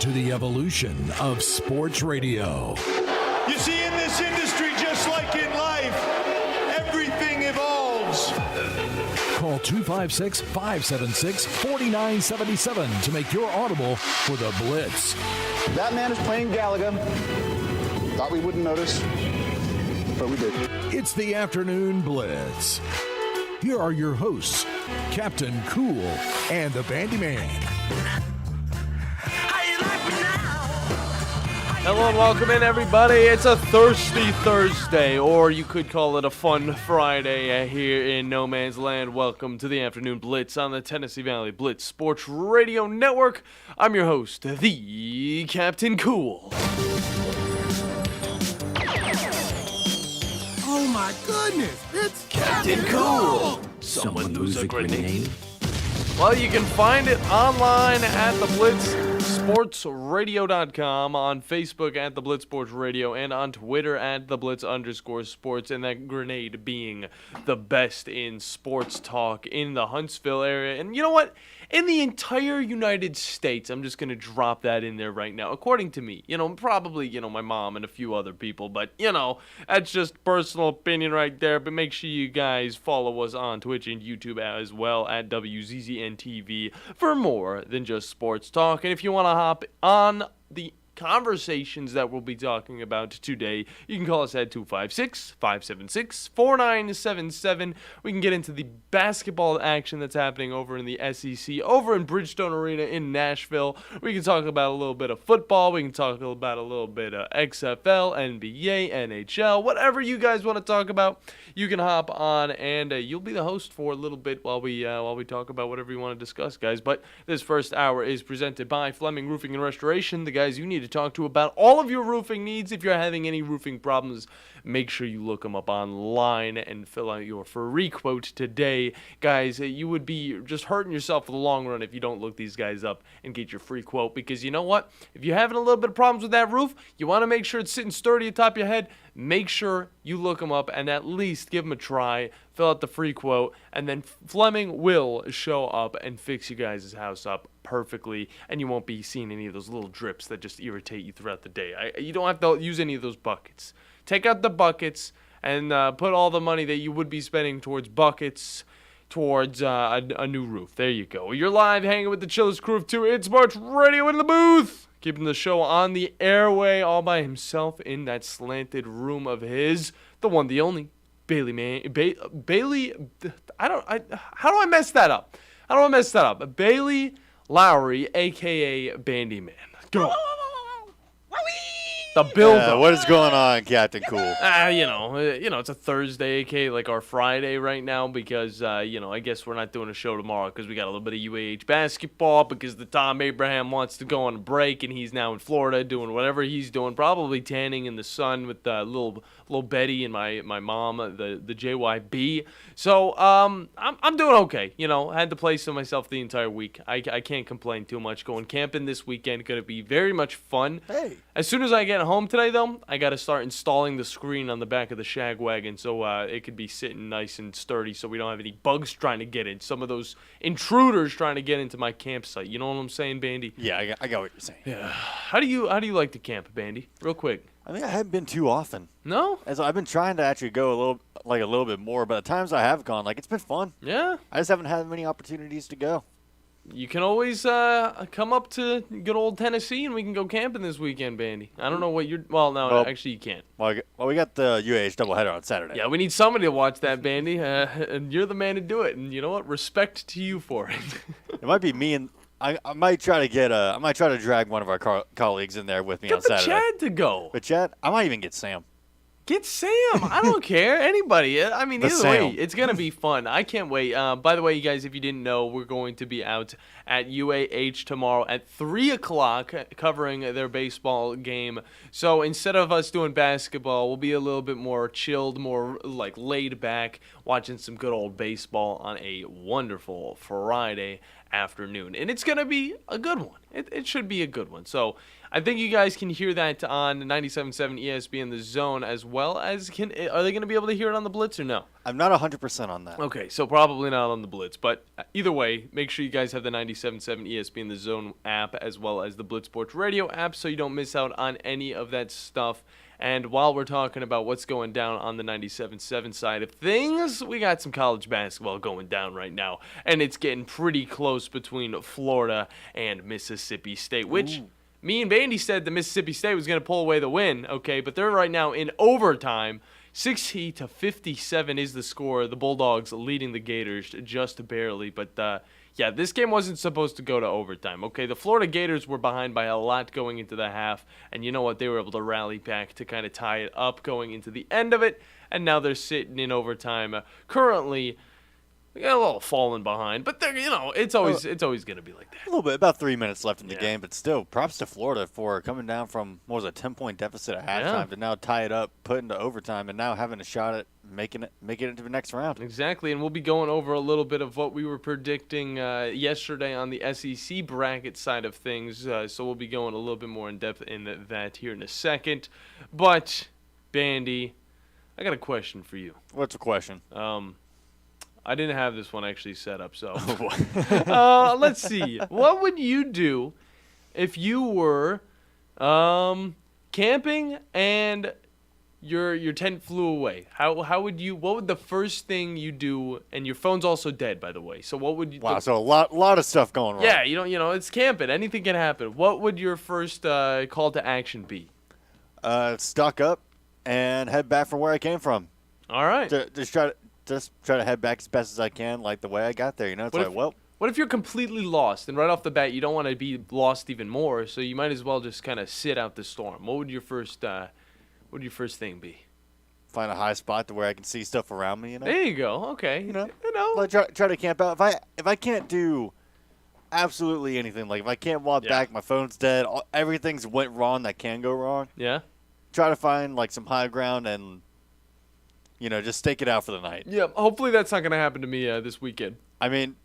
To the evolution of sports radio. You see, in this industry, just like in life, everything evolves. Call 256-576-4977 to make your audible for the Blitz. That man is playing Galaga. Thought we wouldn't notice, but we did. It's the Afternoon Blitz. Here are your hosts, Captain Cool and the Bandiman. Hello and welcome in, everybody. It's a thirsty Thursday, or you could call it a fun Friday here in No Man's Land. Welcome to the Afternoon Blitz on the Tennessee Valley Blitz Sports Radio Network. I'm your host, the Captain Cool. Oh my goodness, it's Captain Cool. Someone lose a grenade? Well, you can find it online at the BlitzSportsRadio.com, on Facebook at the Blitz Sports Radio, and on Twitter at the Blitz_sports, and that grenade being the best in sports talk in the Huntsville area. And you know what? In the entire United States, I'm just going to drop that in there right now. According to me, probably, my mom and a few other people, but, that's just personal opinion right there. But make sure you guys follow us on Twitch and YouTube as well at WZZN TV for more than just sports talk. And if you want to hop on the conversations that we'll be talking about today, you can call us at 256-576-4977. We can get into the basketball action that's happening over in the SEC, over in Bridgestone Arena in Nashville. We can talk about a little bit of football. We can talk about a little bit of XFL, NBA, NHL, whatever you guys want to talk about. You can hop on, and you'll be the host for a little bit while we talk about whatever you want to discuss, guys. But this first hour is presented by Fleming Roofing and Restoration, the guys you need to talk to about all of your roofing needs. If you're having any roofing problems, make sure you look them up online and fill out your free quote today. Guys, you would be just hurting yourself for the long run if you don't look these guys up and get your free quote, because you know what? If you're having a little bit of problems with that roof, you want to make sure it's sitting sturdy atop your head, make sure you look them up and at least give them a try, fill out the free quote, and then Fleming will show up and fix you guys' house up perfectly, and you won't be seeing any of those little drips that just irritate you throughout the day. You don't have to use any of those buckets. Take out the buckets and put all the money that you would be spending towards buckets towards a new roof. There you go. You're live hanging with the chillest crew of two. It's Sports Radio in the booth, keeping the show on the airway all by himself in that slanted room of his. The one, the only, Bailey. How do I mess that up? Bailey Lowry, a.k.a. Bandiman. Go. The build-up. What is going on, Captain Cool? It's a Thursday, aka like our Friday right now, because, I guess we're not doing a show tomorrow because we got a little bit of UAH basketball, because the Tom Abraham wants to go on a break, and he's now in Florida doing whatever he's doing, probably tanning in the sun with little Betty and my mom, the JYB. So, I'm doing okay. I had to place to myself the entire week. I can't complain too much. Going camping this weekend, going to be very much fun. Hey. As soon as I get home today, though, I got to start installing the screen on the back of the shag wagon so it could be sitting nice and sturdy so we don't have any bugs trying to get in. Some of those intruders trying to get into my campsite. You know what I'm saying, Bandy? Yeah, I got what you're saying. Yeah. How do you like to camp, Bandy? Real quick. I think I haven't been too often. No? As I've been trying to actually go a little bit more, but the times I have gone, it's been fun. Yeah. I just haven't had many opportunities to go. You can always come up to good old Tennessee and we can go camping this weekend, Bandy. I don't know what you're... Well, actually you can't. Well, we got the UAH doubleheader on Saturday. Yeah, we need somebody to watch that, Bandy, and you're the man to do it. And you know what? Respect to you for it. It might be me, and I might try to drag one of our colleagues in there with me on Saturday. Get Chad to go. But Chad, I might even get Sam. Get Sam. I don't care. Anybody. I mean, either way, it's going to be fun. I can't wait. By the way, you guys, if you didn't know, we're going to be out at UAH tomorrow at 3 o'clock covering their baseball game. So instead of us doing basketball, we'll be a little bit more chilled, more laid back, watching some good old baseball on a wonderful Friday afternoon. And it's going to be a good one. It should be a good one. So I think you guys can hear that on 97.7 ESPN The Zone, as well as are they going to be able to hear it on the Blitz or no? I'm not 100% on that. Okay, so probably not on the Blitz. But either way, make sure you guys have the 97.7 ESPN The Zone app as well as the Blitz Sports Radio app so you don't miss out on any of that stuff. And while we're talking about what's going down on the 97.7 side of things, we got some college basketball going down right now. And it's getting pretty close between Florida and Mississippi State, which me and Bandy said that Mississippi State was going to pull away the win, okay? But they're right now in overtime. 60-57 is the score. The Bulldogs leading the Gators just barely. But, yeah, this game wasn't supposed to go to overtime. Okay, the Florida Gators were behind by a lot going into the half. And you know what? They were able to rally back to kind of tie it up going into the end of it. And now they're sitting in overtime. Currently, they got a little falling behind, but they're, it's always going to be like that. A little bit, about 3 minutes left in the game, but still, props to Florida for coming down from, what was it, a 10-point deficit at halftime to now tie it up, put into overtime, and now having a shot at making it into the next round. Exactly, and we'll be going over a little bit of what we were predicting yesterday on the SEC bracket side of things, so we'll be going a little bit more in depth in that here in a second. But, Bandy, I got a question for you. What's the question? I didn't have this one actually set up, so let's see. What would you do if you were camping and your tent flew away? How would you? What would the first thing you do? And your phone's also dead, by the way. So what would you? Wow, so a lot of stuff going wrong. Yeah, it's camping. Anything can happen. What would your first call to action be? Stock up and head back from where I came from. All right. Just try to head back as best as I can, like the way I got there. What if you're completely lost, and right off the bat you don't want to be lost even more, so you might as well just kind of sit out the storm? What would your first thing be? Find a high spot to where I can see stuff around me. There you go. Okay. Like try to camp out. If I can't do absolutely anything, like if I can't walk back, my phone's dead, everything's went wrong that can go wrong. Yeah. Try to find like some high ground and just stake it out for the night. Yeah, hopefully that's not going to happen to me this weekend. I mean,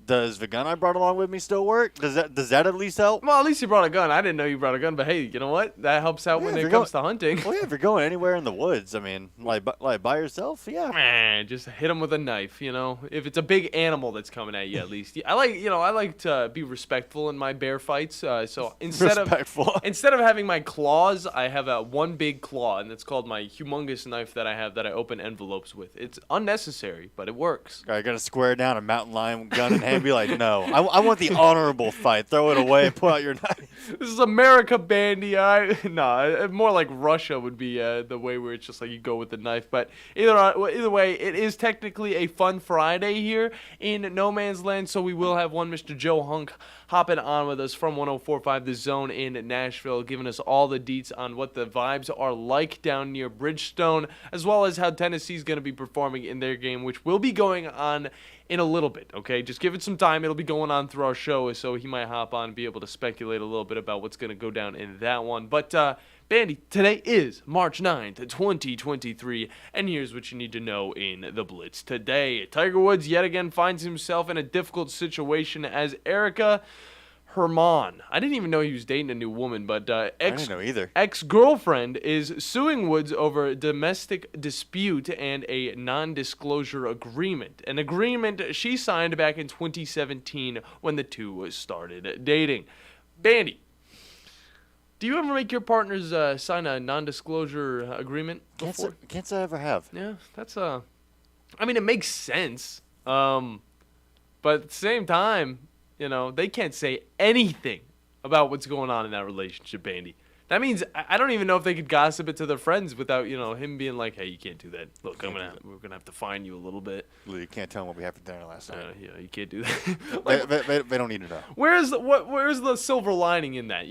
does the gun I brought along with me still work? Does that at least help? Well, at least you brought a gun. I didn't know you brought a gun, but hey, you know what? That helps out when it comes to hunting. Well, yeah, if you're going anywhere in the woods, I mean, like by yourself, yeah. Man, just hit them with a knife, If it's a big animal that's coming at you, at least. I like to be respectful in my bear fights. So instead of having my claws, I have one big claw, and it's called my humongous knife that I have that I open envelopes with. It's unnecessary, but it works. I got to square down a mountain lion gun in hand and be like, no, I want the honorable fight. Throw it away, pull out your knife. This is America, Bandy. More like Russia would be the way where it's just like you go with the knife. But either way, it is technically a fun Friday here in No Man's Land. So we will have one Mr. Joe Hunk hopping on with us from 104.5 The Zone in Nashville, giving us all the deets on what the vibes are like down near Bridgestone, as well as how Tennessee's going to be performing in their game, which will be going on in a little bit, okay? Just give it some time. It'll be going on through our show, so he might hop on and be able to speculate a little bit about what's going to go down in that one. But, Bandy, today is March 9th, 2023, and here's what you need to know in the Blitz today. Tiger Woods yet again finds himself in a difficult situation as Erica Herman. I didn't even know he was dating a new woman, but I didn't know either. Ex-girlfriend is suing Woods over a domestic dispute and a non-disclosure agreement. An agreement she signed back in 2017 when the two started dating. Bandy, do you ever make your partners sign a non-disclosure agreement before? Can't say I ever have. Yeah, that's I mean, it makes sense. But at the same time, they can't say anything about what's going on in that relationship, Bandy. That means I don't even know if they could gossip it to their friends without, him being like, hey, you can't do that. Look, we're going to have to fine you a little bit. You can't tell them what we had for dinner last night. Yeah, you can't do that. They don't need to know. Where's the silver lining in that?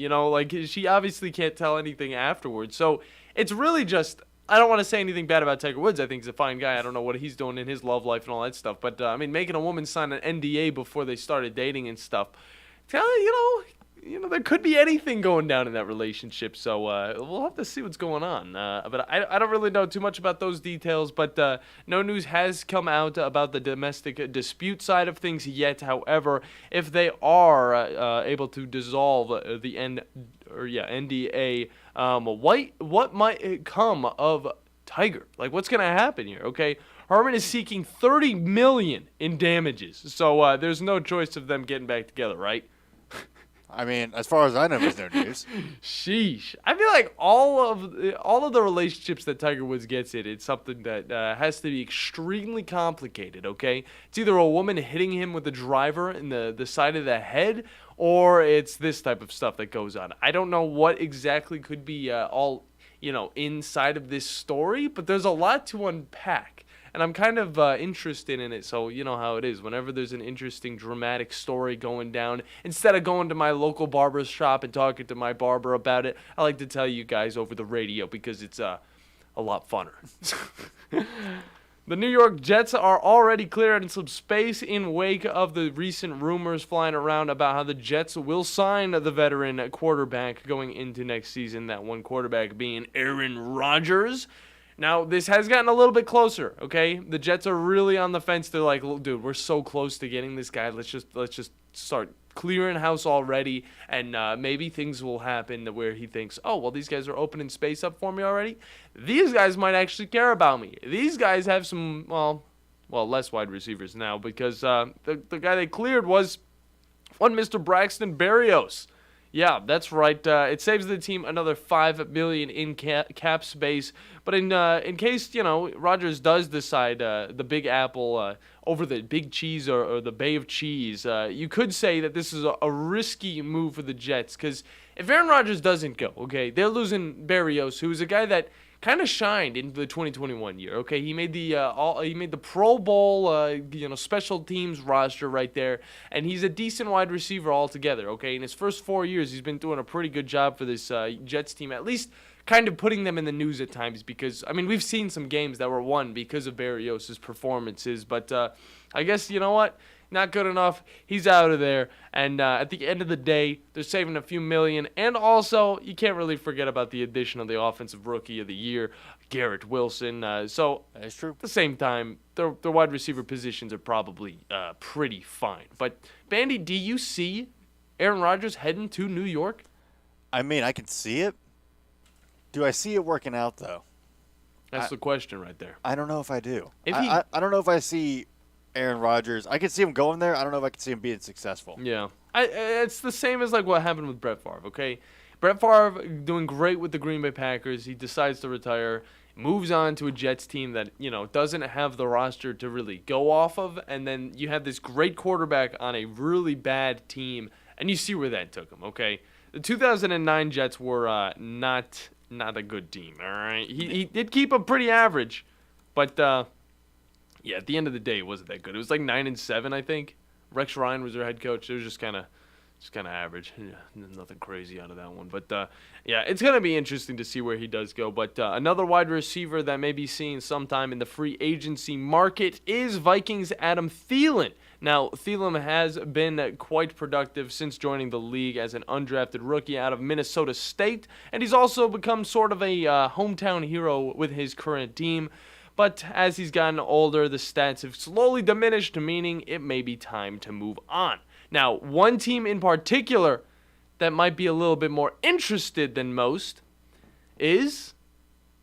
She obviously can't tell anything afterwards. So it's really just, I don't want to say anything bad about Tiger Woods. I think he's a fine guy. I don't know what he's doing in his love life and all that stuff. But, making a woman sign an NDA before they started dating and stuff, there could be anything going down in that relationship. So we'll have to see what's going on. But I don't really know too much about those details. But no news has come out about the domestic dispute side of things yet. However, if they are able to dissolve the NDA, what might come of Tiger? Like, what's going to happen here? Okay, Herman is seeking $30 million in damages. So there's no choice of them getting back together, right? I mean, as far as I know, there's no news. Sheesh. I feel like all of the relationships that Tiger Woods gets in, it's something that has to be extremely complicated, okay? It's either a woman hitting him with a driver in the side of the head, or it's this type of stuff that goes on. I don't know what exactly could be all, inside of this story, but there's a lot to unpack. And I'm kind of interested in it, so you know how it is. Whenever there's an interesting, dramatic story going down, instead of going to my local barber's shop and talking to my barber about it, I like to tell you guys over the radio because it's a lot funner. The New York Jets are already clearing some space in wake of the recent rumors flying around about how the Jets will sign the veteran quarterback going into next season, that one quarterback being Aaron Rodgers. Now, this has gotten a little bit closer, okay? The Jets are really on the fence. They're like, dude, we're so close to getting this guy. Let's just start clearing house already, and maybe things will happen where he thinks, oh, well, these guys are opening space up for me already. These guys might actually care about me. These guys have some, well, less wide receivers now because the guy they cleared was one Mr. Braxton Berrios. Yeah, that's right. It saves the team another $5 million in cap space. But in case Rodgers does decide the Big Apple over the Big Cheese or the Bay of Cheese, you could say that this is a risky move for the Jets. Because if Aaron Rodgers doesn't go, okay, they're losing Berrios, who's a guy that kind of shined in the 2021 year. Okay, he made the Pro Bowl, special teams roster right there, and he's a decent wide receiver altogether. Okay, in his first 4 years, he's been doing a pretty good job for this Jets team, at least kind of putting them in the news at times. Because we've seen some games that were won because of Berrios' performances, but I guess you know what. Not good enough. He's out of there. And at the end of the day, they're saving a few million. And also, you can't really forget about the addition of the Offensive Rookie of the Year, Garrett Wilson. So, that's true. At the same time, their wide receiver positions are probably pretty fine. But, Bandy, do you see Aaron Rodgers heading to New York? I mean, I can see it. Do I see it working out, though? That's the question right there. I don't know if I do. I don't know if I see Aaron Rodgers. I could see him going there. I don't know if I could see him being successful. Yeah. It's the same as like what happened with Brett Favre, okay? Brett Favre doing great with the Green Bay Packers. He decides to retire, moves on to a Jets team that, doesn't have the roster to really go off of, and then you have this great quarterback on a really bad team, and you see where that took him, okay? The 2009 Jets were not a good team, all right? He did keep them pretty average, but yeah, at the end of the day, it wasn't that good. It was like 9-7, I think. Rex Ryan was their head coach. It was just kind of average. Yeah, nothing crazy out of that one. But yeah, it's gonna be interesting to see where he does go. But another wide receiver that may be seen sometime in the free agency market is Vikings Adam Thielen. Now, Thielen has been quite productive since joining the league as an undrafted rookie out of Minnesota State, and he's also become sort of a hometown hero with his current team. But as he's gotten older, the stats have slowly diminished, meaning it may be time to move on. Now, one team in particular that might be a little bit more interested than most is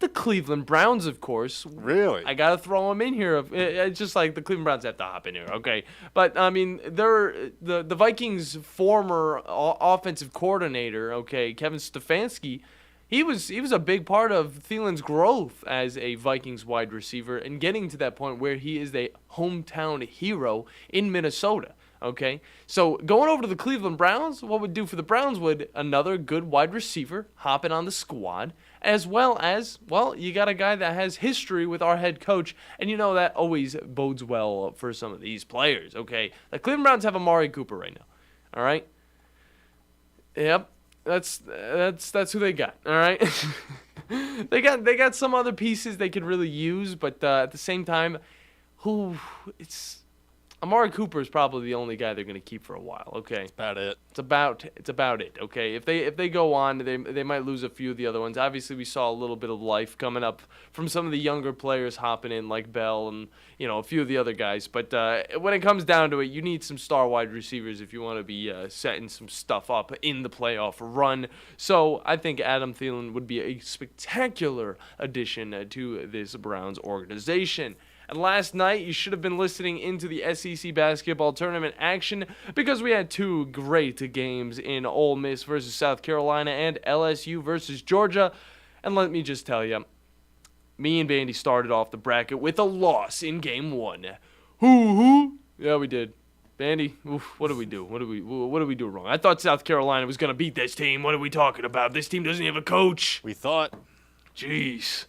the Cleveland Browns, of course. Really? I got to throw them in here. It's just like the Cleveland Browns have to hop in here, okay? But, they're the Vikings' former offensive coordinator, okay, Kevin Stefanski. He was a big part of Thielen's growth as a Vikings wide receiver and getting to that point where he is a hometown hero in Minnesota, okay? So going over to the Cleveland Browns, what would do for the Browns would another good wide receiver hopping on the squad, as well as, you got a guy that has history with our head coach, and that always bodes well for some of these players, okay? The Cleveland Browns have Amari Cooper right now, all right? Yep. That's who they got. All right, they got some other pieces they could really use, but at the same time, Amari Cooper is probably the only guy they're going to keep for a while. Okay, that's about it. It's about it. Okay, if they go on, they might lose a few of the other ones. Obviously, we saw a little bit of life coming up from some of the younger players hopping in, like Bell and a few of the other guys. But when it comes down to it, you need some star wide receivers if you want to be setting some stuff up in the playoff run. So I think Adam Thielen would be a spectacular addition to this Browns organization. And last night, you should have been listening into the SEC basketball tournament action because we had two great games in Ole Miss versus South Carolina and LSU versus Georgia. And let me just tell you, me and Bandy started off the bracket with a loss in game one. Hoo-hoo. Yeah, we did. Bandy, what did we do? What did we do wrong? I thought South Carolina was going to beat this team. What are we talking about? This team doesn't have a coach. We thought. Jeez.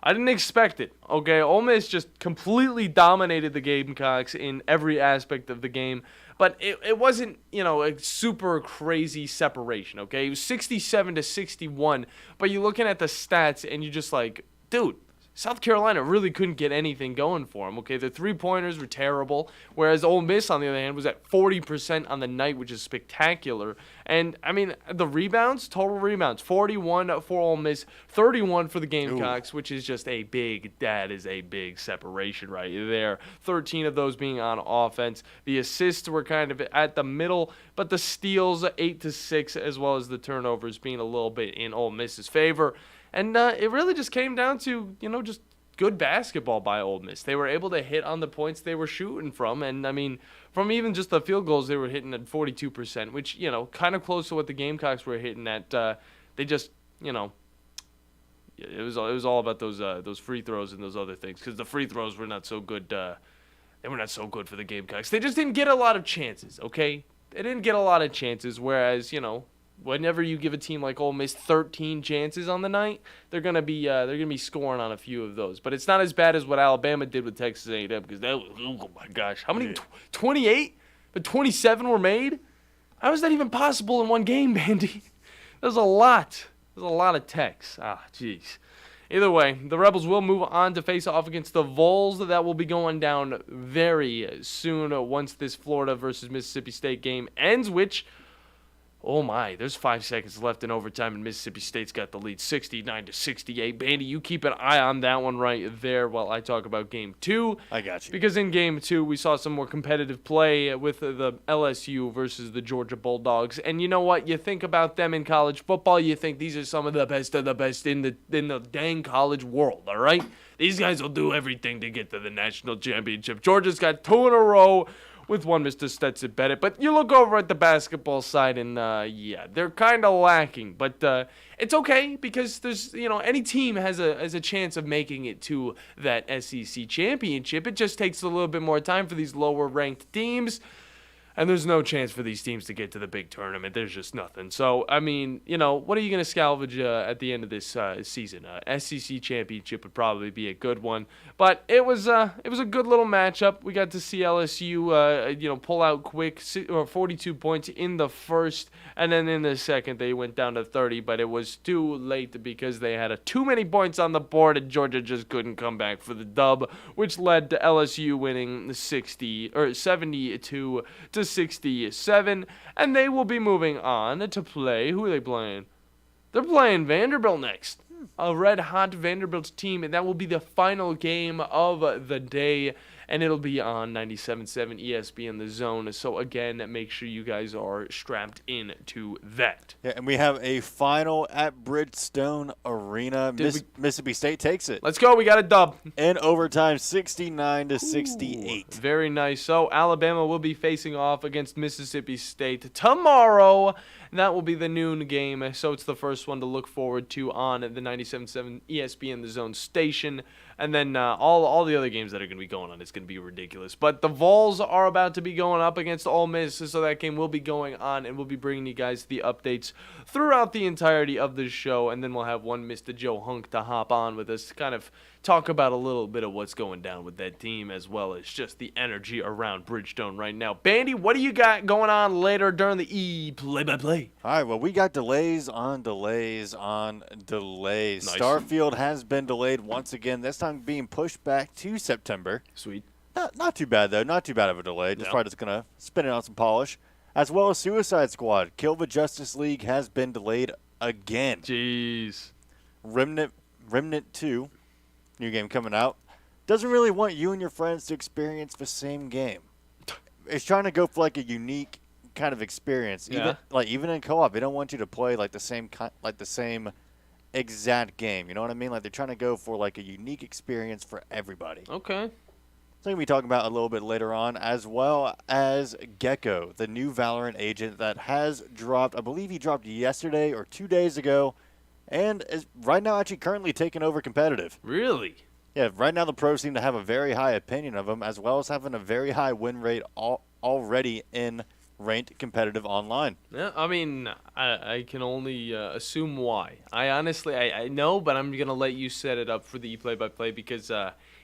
I didn't expect it. Okay, Ole Miss just completely dominated the Gamecocks in every aspect of the game. But it wasn't, a super crazy separation, okay? It was 67-61. But you're looking at the stats and you're just like, dude, South Carolina really couldn't get anything going for them, okay? The three-pointers were terrible, whereas Ole Miss, on the other hand, was at 40% on the night, which is spectacular. And, the rebounds, total rebounds, 41 for Ole Miss, 31 for the Gamecocks, which is just that is a big separation right there. 13 of those being on offense. The assists were kind of at the middle, but the steals, 8-6, as well as the turnovers being a little bit in Ole Miss's favor. And it really just came down to, just good basketball by Ole Miss. They were able to hit on the points they were shooting from. And, from even just the field goals, they were hitting at 42%, which, kind of close to what the Gamecocks were hitting at. They just, it was all about those free throws and those other things, because the free throws were not so good. They were not so good for the Gamecocks. They just didn't get a lot of chances, okay? They didn't get a lot of chances, whereas, whenever you give a team like Ole Miss 13 chances on the night, they're gonna be scoring on a few of those. But it's not as bad as what Alabama did with Texas A&M, because that was, oh my gosh, how many? 28, but 27 were made. How is that even possible in one game, Bandy? There's a lot. There's a lot of techs. Jeez. Either way, the Rebels will move on to face off against the Vols. That will be going down very soon once this Florida versus Mississippi State game ends, which, oh my, there's 5 seconds left in overtime, and Mississippi State's got the lead 69-68. Bandy, you keep an eye on that one right there while I talk about Game 2. I got you. Because in Game 2, we saw some more competitive play with the LSU versus the Georgia Bulldogs. And you know what? You think about them in college football, you think these are some of the best in the dang college world, all right? These guys will do everything to get to the national championship. Georgia's got 2 in a row, with one Mr. Stetson Bennett. But you look over at the basketball side and, they're kind of lacking. But it's okay, because there's, any team has a chance of making it to that SEC championship. It just takes a little bit more time for these lower-ranked teams. And there's no chance for these teams to get to the big tournament. There's just nothing. So, what are you going to salvage at the end of this season? SEC championship would probably be a good one. But it was a good little matchup. We got to see LSU, pull out quick, 42 points in the first. And then in the second, they went down to 30. But it was too late because they had too many points on the board, and Georgia just couldn't come back for the dub, which led to LSU winning 72-67, and they will be moving on to play. Who are they playing? They're playing Vanderbilt next. A red-hot Vanderbilt team, and that will be the final game of the day, and it'll be on 97.7 ESPN The Zone. So, again, make sure you guys are strapped in to that. Yeah, and we have a final at Bridgestone Arena. Mississippi State takes it. Let's go. We got a dub. In overtime, 69-68. Very nice. So, Alabama will be facing off against Mississippi State tomorrow. And that will be the noon game, so it's the first one to look forward to on the 97.7 ESPN The Zone station. And then all the other games that are going to be going on, it's going to be ridiculous. But the Vols are about to be going up against Ole Miss, so that game will be going on, and we'll be bringing you guys the updates throughout the entirety of the show. And then we'll have one Mr. Joe Hunk to hop on with us to kind of talk about a little bit of what's going down with that team, as well as just the energy around Bridgestone right now. Bandy, what do you got going on later during the play-by-play? All right, well, we got delays on delays on delays. Nice. Starfield has been delayed once again, this time being pushed back to September. Sweet. Not too bad, though. Not too bad of a delay. Just No. probably just going to spin it on some polish. As well as Suicide Squad. Kill the Justice League has been delayed again. Jeez. Remnant 2, new game coming out, doesn't really want you and your friends to experience the same game. It's trying to go for like a unique kind of experience. Yeah. Even in co-op, they don't want you to play like the same exact game. You know what I mean? Like they're trying to go for like a unique experience for everybody. Okay. So I'm going to be talking about a little bit later on, as well as Gecko, the new Valorant agent that has dropped, I believe he dropped yesterday or 2 days ago, and is right now actually currently taking over competitive. Really? Yeah, right now the pros seem to have a very high opinion of him, as well as having a very high win rate already in ranked competitive online. Yeah, I mean, I can only assume why. I know, but I'm going to let you set it up for the play-by-play because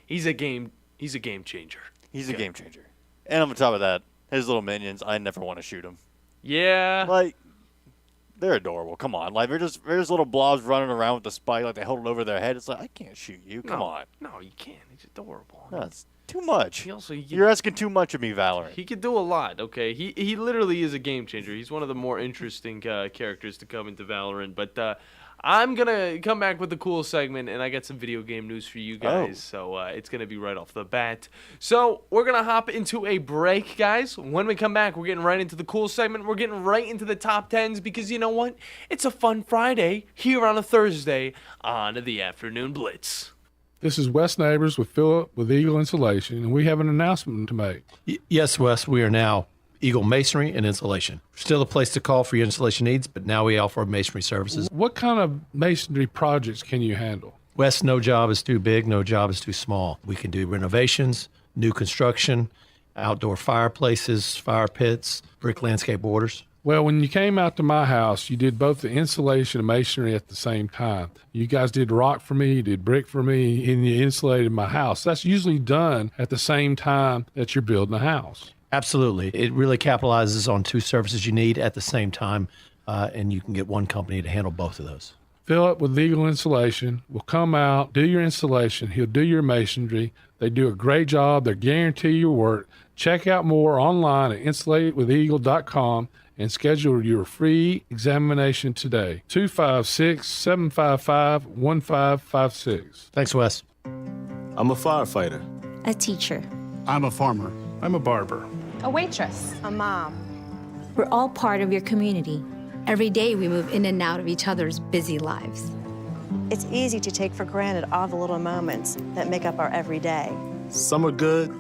he's a game changer. He's a game changer. And on top of that, his little minions, I never want to shoot them. Yeah. Like, they're adorable. Come on. Like, they're just little blobs running around with the spike, like they hold it over their head. It's like, I can't shoot you. Come on. No, you can't. He's adorable. No, it's too much. You're You're asking too much of me, Valorant. He could do a lot, okay? He literally is a game changer. He's one of the more interesting characters to come into Valorant. But I'm going to come back with the cool segment, and I got some video game news for you guys. So it's going to be right off the bat. So we're going to hop into a break, guys. When we come back, we're getting right into the cool segment. We're getting right into the top 10s because you know what? It's a fun Friday here on a Thursday on the Afternoon Blitz. This is Wes Neighbors with Philip with Eagle Insulation, and we have an announcement to make. Yes, Wes, we are now Eagle Masonry and Insulation. Still a place to call for your installation needs, but now we offer masonry services. What kind of masonry projects can you handle? Wes, no job is too big, no job is too small. We can do renovations, new construction, outdoor fireplaces, fire pits, brick landscape borders. Well, when you came out to my house, you did both the insulation and masonry at the same time. You guys did rock for me, you did brick for me, and you insulated my house. That's usually done at the same time that you're building a house. Absolutely. It really capitalizes on two services you need at the same time, and you can get one company to handle both of those. Philip with Eagle Insulation will come out, do your installation. He'll do your masonry. They do a great job. They guarantee your work. Check out more online at insulatedwitheagle.com and schedule your free examination today. 256-755-1556. Thanks, Wes. I'm a firefighter. A teacher. I'm a farmer. I'm a barber. A waitress. A mom. We're all part of your community. Every day we move in and out of each other's busy lives. It's easy to take for granted all the little moments that make up our everyday. Some are good,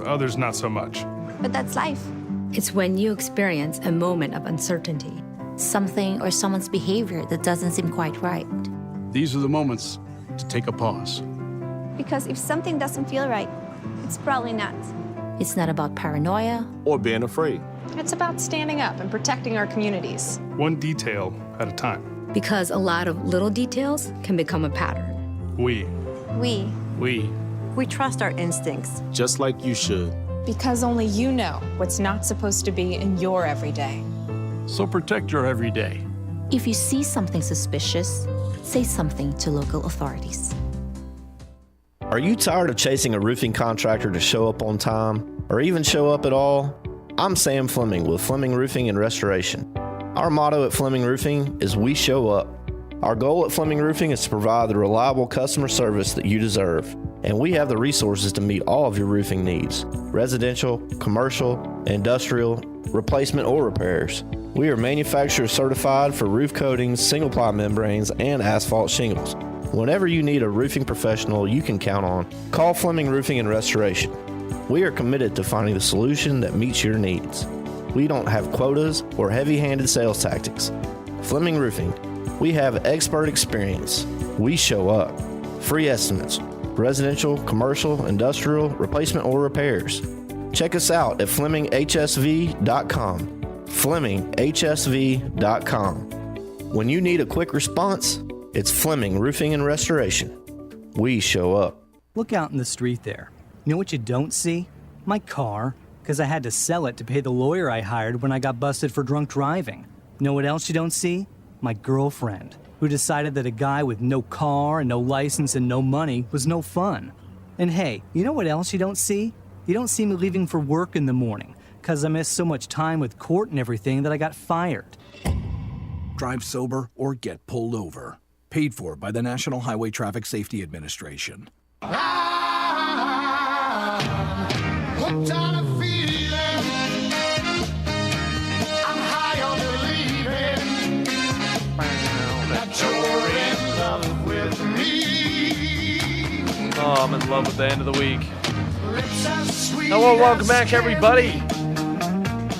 others not so much. But that's life. It's when you experience a moment of uncertainty. Something or someone's behavior that doesn't seem quite right. These are the moments to take a pause. Because if something doesn't feel right, it's probably not. It's not about paranoia or being afraid. It's about standing up and protecting our communities. One detail at a time. Because a lot of little details can become a pattern. We trust our instincts. Just like you should. Because only you know what's not supposed to be in your everyday. So protect your everyday. If you see something suspicious, say something to local authorities. Are you tired of chasing a roofing contractor to show up on time, or even show up at all? I'm Sam Fleming with Fleming Roofing and Restoration. Our motto at Fleming Roofing is we show up. Our goal at Fleming Roofing is to provide the reliable customer service that you deserve, and we have the resources to meet all of your roofing needs: residential, commercial, industrial, replacement, or repairs. We are manufacturer certified for roof coatings, single-ply membranes, and asphalt shingles. Whenever you need a roofing professional you can count on, call Fleming Roofing and Restoration. We are committed to finding the solution that meets your needs. We don't have quotas or heavy-handed sales tactics. Fleming Roofing, we have expert experience. We show up. Free estimates, residential, commercial, industrial, replacement, or repairs. Check us out at FlemingHSV.com. FlemingHSV.com. When you need a quick response, it's Fleming Roofing and Restoration. We show up. Look out in the street there. You know what you don't see? My car, because I had to sell it to pay the lawyer I hired when I got busted for drunk driving. You know what else you don't see? My girlfriend, who decided that a guy with no car and no license and no money was no fun. And hey, you know what else you don't see? You don't see me leaving for work in the morning, because I missed so much time with court and everything that I got fired. Drive sober or get pulled over. Paid for by the National Highway Traffic Safety Administration. What kind of feeling? I'm high on believing that you're in love with me. Oh, I'm in love with the end of the week. Hello, welcome back, everybody.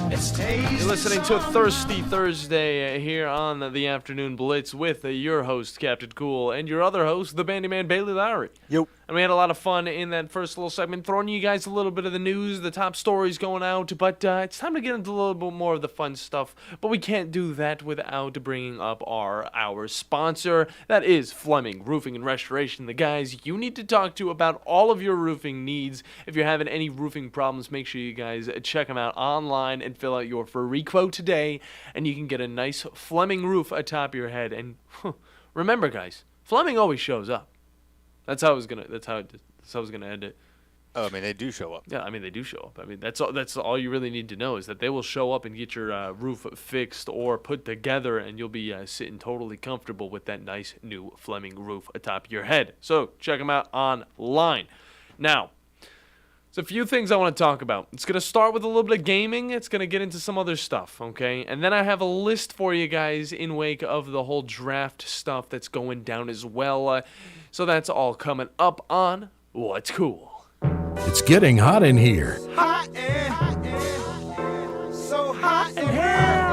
You're listening to a Thirsty Thursday here on the Afternoon Blitz with your host, Captain Cool, and your other host, the Bandiman, Bailey Lowry. Yep. And we had a lot of fun in that first little segment, throwing you guys a little bit of the news, the top stories going out, but it's time to get into a little bit more of the fun stuff. But we can't do that without bringing up our sponsor. That is Fleming Roofing and Restoration, the guys you need to talk to about all of your roofing needs. If you're having any roofing problems, make sure you guys check them out online and fill out your free quote today, and you can get a nice Fleming roof atop your head. And remember, guys, Fleming always shows up. That's how I was gonna end it. Oh, I mean, they do show up. Yeah, I mean, they do show up. I mean, that's all you really need to know is that they will show up and get your roof fixed or put together, and you'll be sitting totally comfortable with that nice new Fleming roof atop your head. So check them out online. Now, there's a few things I want to talk about. It's going to start with a little bit of gaming. It's going to get into some other stuff, okay? And then I have a list for you guys in wake of the whole draft stuff that's going down as well. So that's all coming up on What's Cool. It's getting hot in here. Hot in, so hot in here.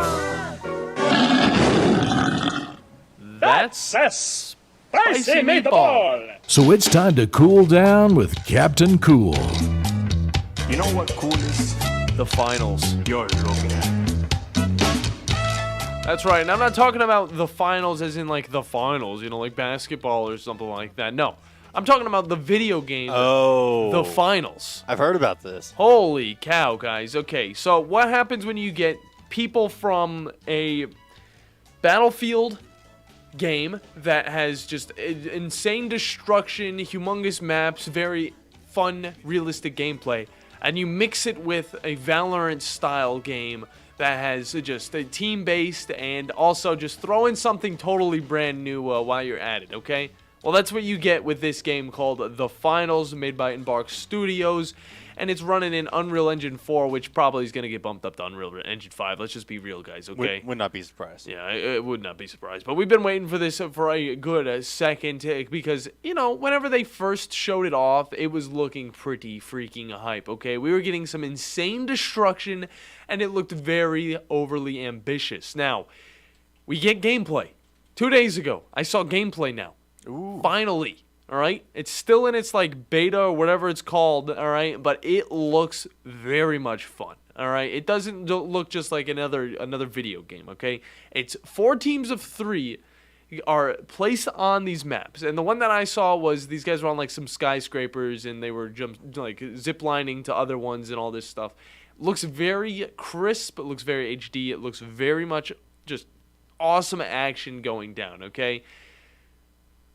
That's a spicy meatball. So it's time to cool down with Captain Cool. You know what cool is? The finals. You're looking at. That's right. And I'm not talking about the finals as in like the finals, like basketball or something like that. No. I'm talking about the video game. Oh. The finals. I've heard about this. Holy cow, guys. Okay, so what happens when you get people from a Battlefield game that has just insane destruction, humongous maps, very fun, realistic gameplay, and you mix it with a Valorant-style game that has just a team-based and also just throw in something totally brand new while you're at it, okay? Well, that's what you get with this game called The Finals, made by Embark Studios, and it's running in Unreal Engine 4, which probably is going to get bumped up to Unreal Engine 5. Let's just be real, guys, okay? Would not be surprised. Yeah, I would not be surprised. But we've been waiting for this for a good second because, whenever they first showed it off, it was looking pretty freaking hype, okay? We were getting some insane destruction, and it looked very overly ambitious. Now, we get gameplay. 2 days ago, I saw gameplay now. Ooh. Finally. All right, it's still in its beta or whatever it's called, all right, but it looks very much fun. All right, it doesn't look just like another video game, okay? It's 4 teams of 3 are placed on these maps, and the one that I saw was these guys were on some skyscrapers and they were zip lining to other ones and all this stuff. It looks very crisp, it looks very HD, it looks very much just awesome action going down, okay?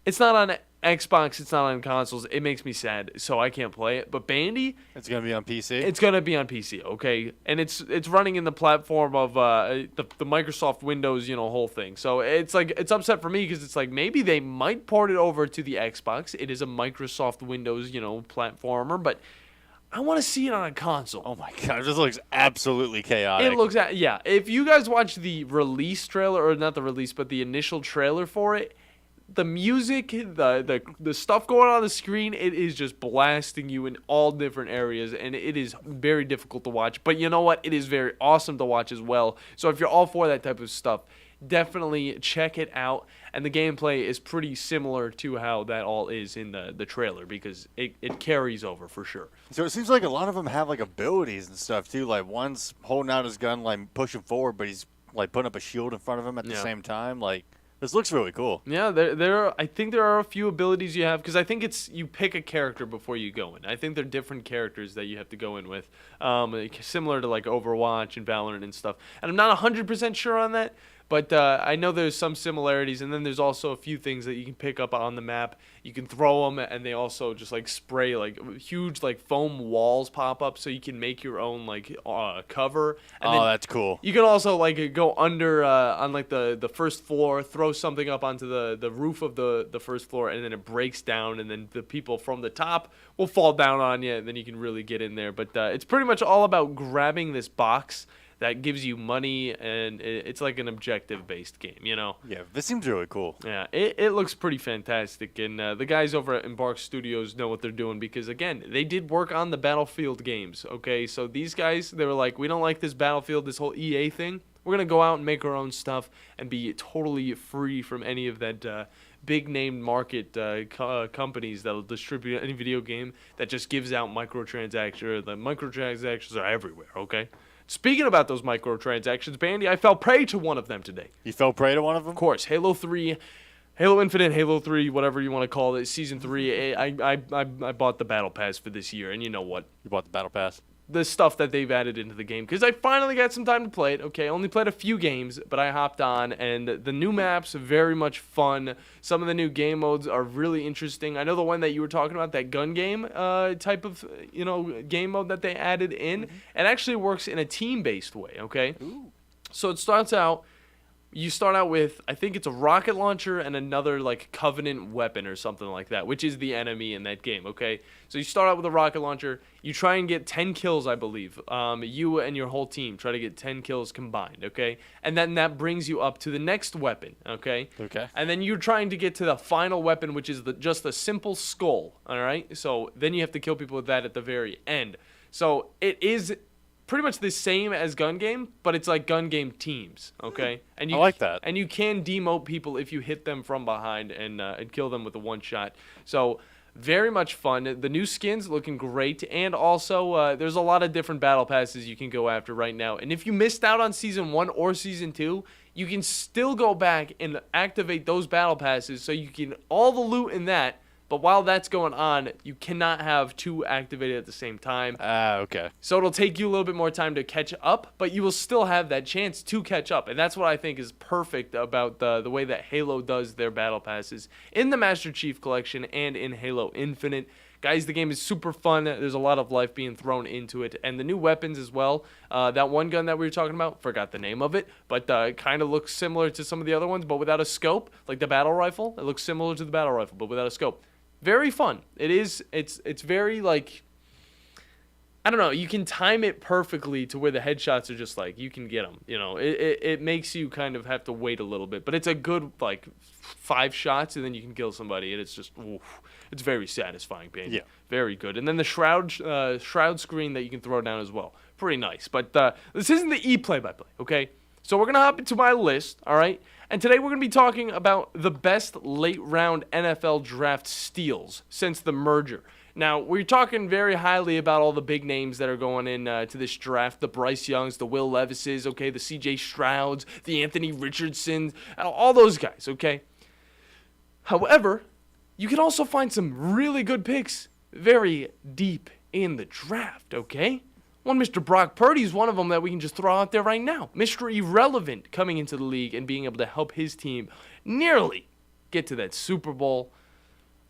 It's not on Xbox, it's not on consoles. It makes me sad, so I can't play it. But Bandy, it's gonna be on PC. It's gonna be on PC, okay? And it's running in the platform of the Microsoft Windows, whole thing. So it's upset for me because it's maybe they might port it over to the Xbox. It is a Microsoft Windows, platformer, but I want to see it on a console. Oh my god, it just looks absolutely chaotic. It looks yeah. If you guys watch the release trailer, or not the release, but the initial trailer for it. The music, the stuff going on the screen, it is just blasting you in all different areas, and it is very difficult to watch. But you know what? It is very awesome to watch as well. So if you're all for that type of stuff, definitely check it out. And the gameplay is pretty similar to how that all is in the trailer because it carries over for sure. So it seems like a lot of them have abilities and stuff too. One's holding out his gun, pushing forward, but he's putting up a shield in front of him at the same time. This looks really cool. Yeah, I think there are a few abilities you have because I think you pick a character before you go in. I think they're different characters that you have to go in with, similar to Overwatch and Valorant and stuff. And I'm not 100% sure on that, but I know there's some similarities. And then there's also a few things that you can pick up on the map. You can throw them, and they also just spray huge foam walls pop up, so you can make your own cover. And that's cool. You can also go under on the first floor, throw something up onto the roof of the first floor, and then it breaks down, and then the people from the top will fall down on you, and then you can really get in there. But it's pretty much all about grabbing this box that gives you money, and it's like an objective-based game, you know? Yeah, this seems really cool. Yeah, it looks pretty fantastic, and the guys over at Embark Studios know what they're doing because, again, they did work on the Battlefield games, okay? So these guys, they were like, we don't like this Battlefield, this whole EA thing. We're going to go out and make our own stuff and be totally free from any of that big-name market companies that will distribute any video game that just gives out microtransactions. The microtransactions are everywhere, okay? Speaking about those microtransactions, Bandy, I fell prey to one of them today. You fell prey to one of them? Of course. Halo 3, Halo Infinite, Halo 3, whatever you want to call it, Season 3. I bought the Battle Pass for this year, and you know what? You bought the Battle Pass? The stuff that they've added into the game, because I finally got some time to play it. Okay, I only played a few games, but I hopped on, and the new maps are very much fun. Some of the new game modes are really interesting. I know the one that you were talking about, that gun game type of game mode that they added in, it actually works in a team-based way. Okay, so it starts out. You start out with, I think it's a rocket launcher and another like Covenant weapon or something like that, which is the enemy in that game, okay? So you start out with a rocket launcher. You try and get 10 kills, I believe. You and your whole team try to get 10 kills combined, okay? And then that brings you up to the next weapon, okay? Okay. And then you're trying to get to the final weapon, which is just a simple skull, all right? So then you have to kill people with that at the very end. So it is pretty much the same as gun game, but it's like gun game teams, okay? And I like that. And you can demote people if you hit them from behind and kill them with a one shot. So very much fun. The new skins looking great, and also there's a lot of different battle passes you can go after right now. And if you missed out on Season 1 or Season 2, you can still go back and activate those battle passes so you can all the loot in that. But while that's going on, you cannot have two activated at the same time. Okay. So it'll take you a little bit more time to catch up, but you will still have that chance to catch up. And that's what I think is perfect about the way that Halo does their battle passes in the Master Chief Collection and in Halo Infinite. Guys, the game is super fun. There's a lot of life being thrown into it. And the new weapons as well. That one gun that we were talking about, forgot the name of it, but it kind of looks similar to some of the other ones, but without a scope. Like the battle rifle, it looks similar to the battle rifle, but without a scope. Very fun. It is. It's very like, I don't know. You can time it perfectly to where the headshots are just like you can get them. You know, it makes you kind of have to wait a little bit, but it's a good like 5 shots and then you can kill somebody, and it's just it's very satisfying, man. Yeah, very good. And then the shroud screen that you can throw down as well, pretty nice. But this isn't the play-by-play, okay? So we're gonna hop into my list, all right? And today we're going to be talking about the best late-round NFL draft steals since the merger. Now, we're talking very highly about all the big names that are going in to this draft. The Bryce Youngs, the Will Levises, okay, the C.J. Strouds, the Anthony Richardsons, all those guys, okay? However, you can also find some really good picks very deep in the draft, okay? One Mr. Brock Purdy is one of them that we can just throw out there right now. Mr. Irrelevant coming into the league and being able to help his team nearly get to that Super Bowl.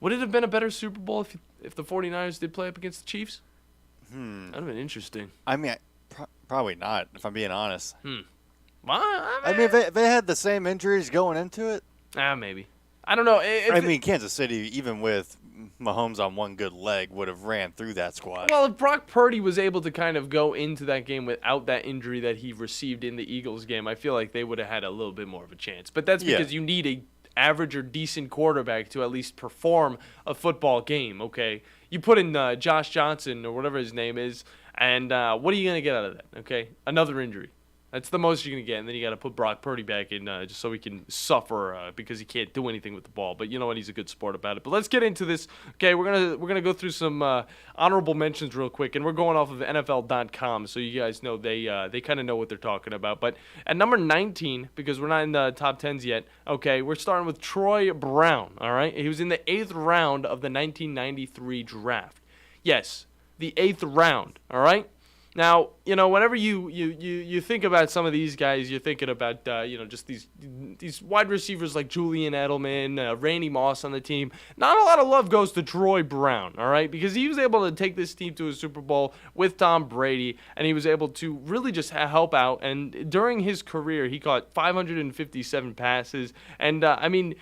Would it have been a better Super Bowl if the 49ers did play up against the Chiefs? That would have been interesting. I mean, probably not, if I'm being honest. I mean, they had the same injuries going into it. Maybe. I don't know. I mean, Kansas City, even with Mahomes on one good leg, would have ran through that squad. Well, if Brock Purdy was able to kind of go into that game without that injury that he received in the Eagles game, I feel like they would have had a little bit more of a chance. But that's because you need a average or decent quarterback to at least perform a football game, okay? You put in Josh Johnson or whatever his name is, and what are you going to get out of that, okay? Another injury. That's the most you're going to get, and then you got to put Brock Purdy back in just so he can suffer because he can't do anything with the ball. But you know what? He's a good sport about it. But let's get into this. Okay, we're gonna go through some honorable mentions real quick, and we're going off of NFL.com, so you guys know they kind of know what they're talking about. But at number 19, because we're not in the top 10s yet, okay, we're starting with Troy Brown, all right? He was in the 8th round of the 1993 draft. Yes, the 8th round, all right? Now, you know, whenever you think about some of these guys, you're thinking about, just these wide receivers like Julian Edelman, Randy Moss on the team. Not a lot of love goes to Troy Brown, all right, because he was able to take this team to a Super Bowl with Tom Brady, and he was able to really just help out. And during his career, he caught 557 passes. And, I mean,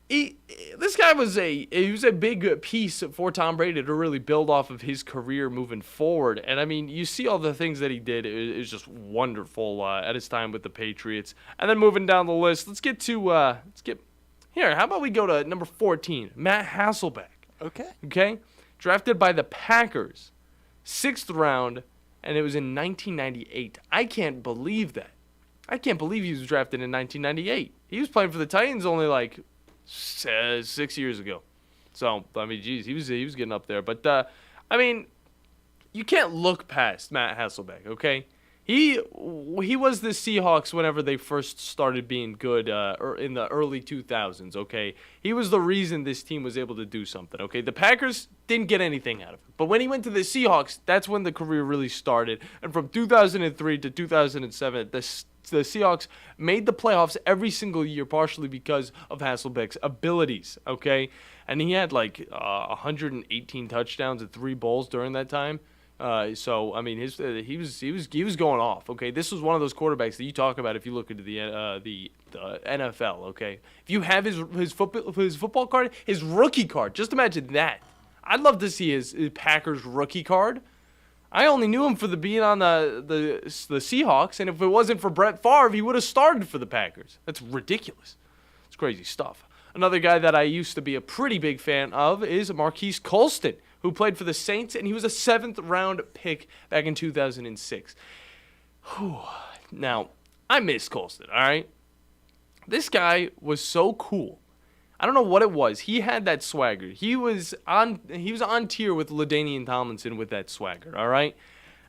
This guy was a big piece for Tom Brady to really build off of his career moving forward. And I mean, you see all the things that he did. It was just wonderful at his time with the Patriots. And then moving down the list, let's get here. How about we go to number 14, Matt Hasselbeck. Okay. Drafted by the Packers, 6th round, and it was in 1998. I can't believe that. I can't believe he was drafted in 1998. He was playing for the Titans only like 6 years ago. So, I mean, geez, he was getting up there. But, I mean, you can't look past Matt Hasselbeck, okay? He was the Seahawks whenever they first started being good in the early 2000s, okay? He was the reason this team was able to do something, okay? The Packers didn't get anything out of it. But when he went to the Seahawks, that's when the career really started. And from 2003 to 2007, the Seahawks made the playoffs every single year, partially because of Hasselbeck's abilities, okay? And he had like 118 touchdowns and 3 bowls during that time. So I mean, he was going off. Okay, this was one of those quarterbacks that you talk about if you look into the NFL. Okay, if you have his football card, his rookie card, just imagine that. I'd love to see his Packers rookie card. I only knew him for being on the Seahawks, and if it wasn't for Brett Favre, he would have started for the Packers. That's ridiculous. It's crazy stuff. Another guy that I used to be a pretty big fan of is Marquise Colston, who played for the Saints, and he was a 7th round pick back in 2006. Whew. Now, I miss Colston, all right? This guy was so cool. I don't know what it was. He had that swagger. He was on tier with LaDainian Tomlinson with that swagger, all right?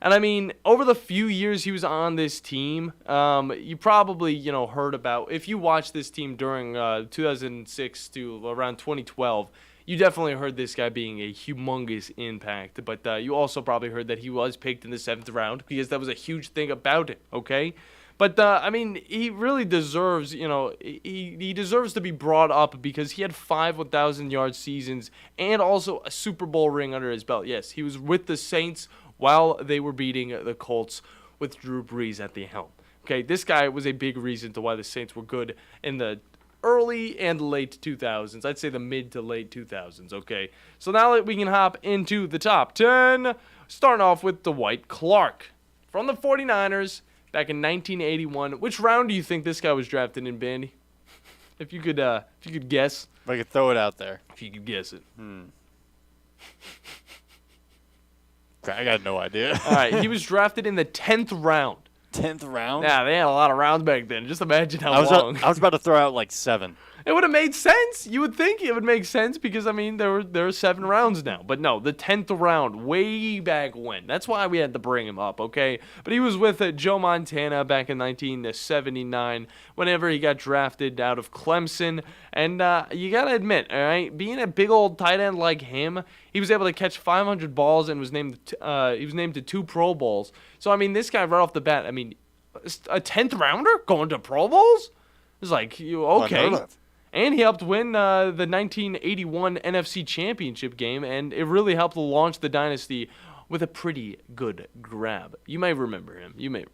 And I mean, over the few years he was on this team, you probably, heard about, if you watched this team during 2006 to around 2012, you definitely heard this guy being a humongous impact. But you also probably heard that he was picked in the 7th round because that was a huge thing about it, okay? But, I mean, he really deserves, he deserves to be brought up because he had 5 1,000-yard seasons and also a Super Bowl ring under his belt. Yes, he was with the Saints while they were beating the Colts with Drew Brees at the helm. Okay, this guy was a big reason to why the Saints were good in the early and late 2000s. I'd say the mid to late 2000s, okay? So now that we can hop into the top 10, starting off with Dwight Clark from the 49ers back in 1981. Which round do you think this guy was drafted in, Bandy? If you could guess. If I could throw it out there. If you could guess it. I got no idea. All right, he was drafted in the 10th round. 10th round? Yeah, they had a lot of rounds back then. Just imagine how long. I was about to throw out like 7. It would have made sense. You would think it would make sense because, I mean, there are 7 rounds now. But no, the 10th round, way back when. That's why we had to bring him up, okay? But he was with Joe Montana back in 1979 whenever he got drafted out of Clemson. And you got to admit, all right, being a big old tight end like him, he was able to catch 500 balls and was named to 2 Pro Bowls. So, I mean, this guy right off the bat, I mean, a 10th rounder going to Pro Bowls? It's like, okay. And he helped win the 1981 NFC Championship game, and it really helped launch the dynasty with a pretty good grab. You may remember him. You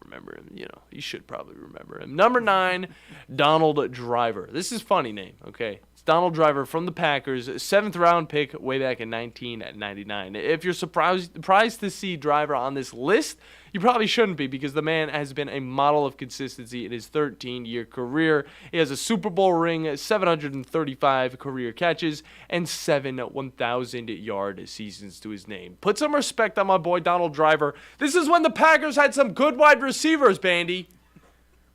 should probably remember him. Number 9, Donald Driver. This is a funny name, okay? It's Donald Driver from the Packers, 7th round pick way back in 1999. If you're surprised to see Driver on this list, you probably shouldn't be because the man has been a model of consistency in his 13-year career. He has a Super Bowl ring, 735 career catches, and 7 1,000-yard seasons to his name. Put some respect on my boy Donald Driver. This is when the Packers had some good wide receivers, Bandy.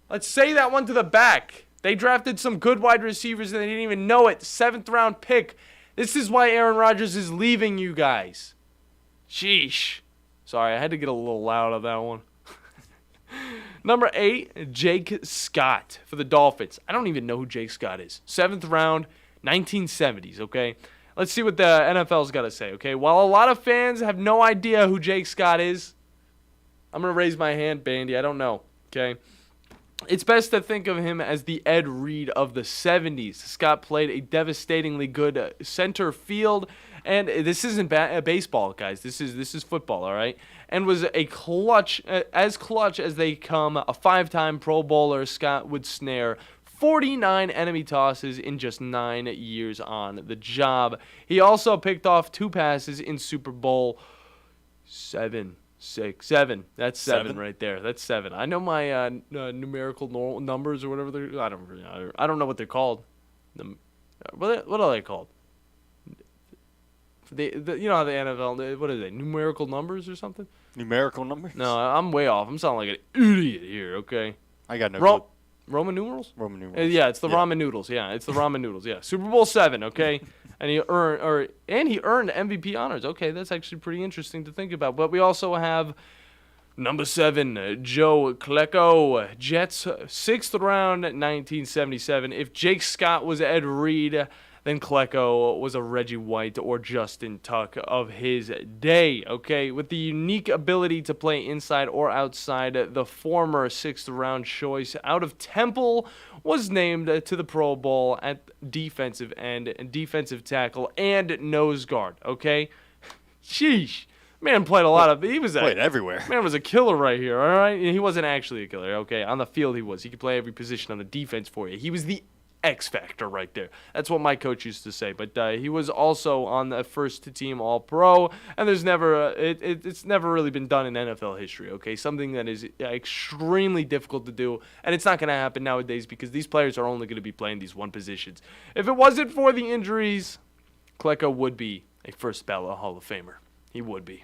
Let's say that one to the back. They drafted some good wide receivers and they didn't even know it. 7th round pick. This is why Aaron Rodgers is leaving you guys. Sheesh. Sorry, I had to get a little loud on that one. Number 8, Jake Scott for the Dolphins. I don't even know who Jake Scott is. 7th round, 1970s, okay? Let's see what the NFL's got to say, okay? While a lot of fans have no idea who Jake Scott is, I'm going to raise my hand, Bandy. I don't know, okay? It's best to think of him as the Ed Reed of the 70s. Scott played a devastatingly good center field. And this isn't baseball, guys. This is football, all right? And was a clutch as they come, a 5-time Pro Bowler. Scott would snare 49 enemy tosses in just 9 years on the job. He also picked off 2 passes in Super Bowl 7. That's seven right there. That's 7. I know my numerical numbers or whatever they're. I don't know what they're called. What are they called? You know how the NFL. What are they? Numerical numbers or something? Numerical numbers? No, I'm way off. I'm sounding like an idiot here. Okay. I got no clue. Roman numerals? Roman numerals. Yeah, it's the ramen noodles. Yeah, it's the ramen noodles. Yeah, Super Bowl 7. Okay, and he earned MVP honors. Okay, that's actually pretty interesting to think about. But we also have number 7, Joe Klecko, Jets, 6th round, 1977. If Jake Scott was Ed Reed, then Klecko was a Reggie White or Justin Tuck of his day, okay? With the unique ability to play inside or outside, the former 6th round choice out of Temple was named to the Pro Bowl at defensive end, defensive tackle, and nose guard, okay? Sheesh. Man played a lot of. He was played everywhere. Man was a killer right here. All right, and he wasn't actually a killer. Okay, on the field he was. He could play every position on the defense for you. He was the X factor right there. That's what my coach used to say. But he was also on the first team All Pro, and there's never it's never really been done in NFL history. Okay, something that is extremely difficult to do, and it's not going to happen nowadays because these players are only going to be playing these one positions. If it wasn't for the injuries, Klecko would be a first ballot Hall of Famer. He would be.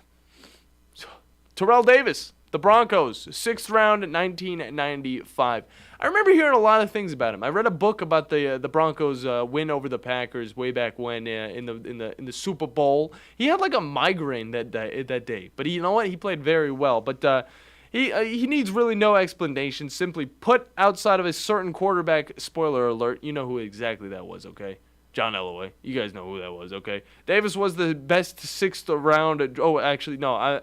Terrell Davis, the Broncos, 6th round, 1995. I remember hearing a lot of things about him. I read a book about the Broncos' win over the Packers way back when in the Super Bowl. He had like a migraine that day, but you know what? He played very well. But he needs really no explanation. Simply put, outside of a certain quarterback. Spoiler alert, you know who exactly that was. Okay. John Elway. You guys know who that was, okay? Davis was the best 6th round. Oh, actually, no. I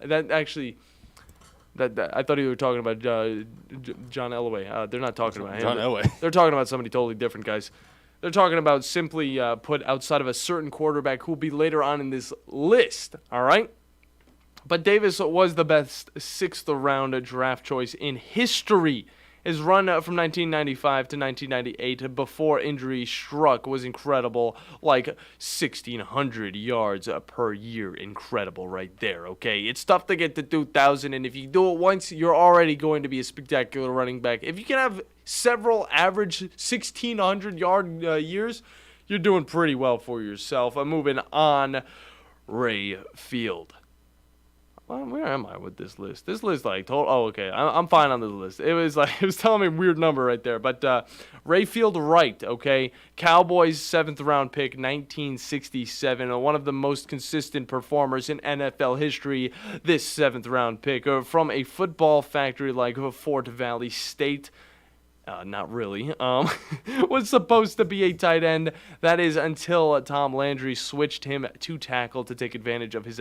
thought you were talking about John Elway. They're not talking about him. John Elway. They're talking about somebody totally different, guys. They're talking about simply put outside of a certain quarterback who will be later on in this list, all right? But Davis was the best 6th round draft choice in history. His run from 1995 to 1998 before injury struck was incredible, like 1,600 yards per year. Incredible right there, okay? It's tough to get to 2,000, and if you do it once, you're already going to be a spectacular running back. If you can have several average 1,600-yard years, you're doing pretty well for yourself. I'm moving on. Ray Field. Where am I with this list? This list, okay. I'm fine on this list. It was telling me a weird number right there. But Rayfield Wright, okay. Cowboys 7th round pick, 1967. One of the most consistent performers in NFL history. This 7th round pick from a football factory like Fort Valley State. Not really. Was supposed to be a tight end. That is until Tom Landry switched him to tackle to take advantage of his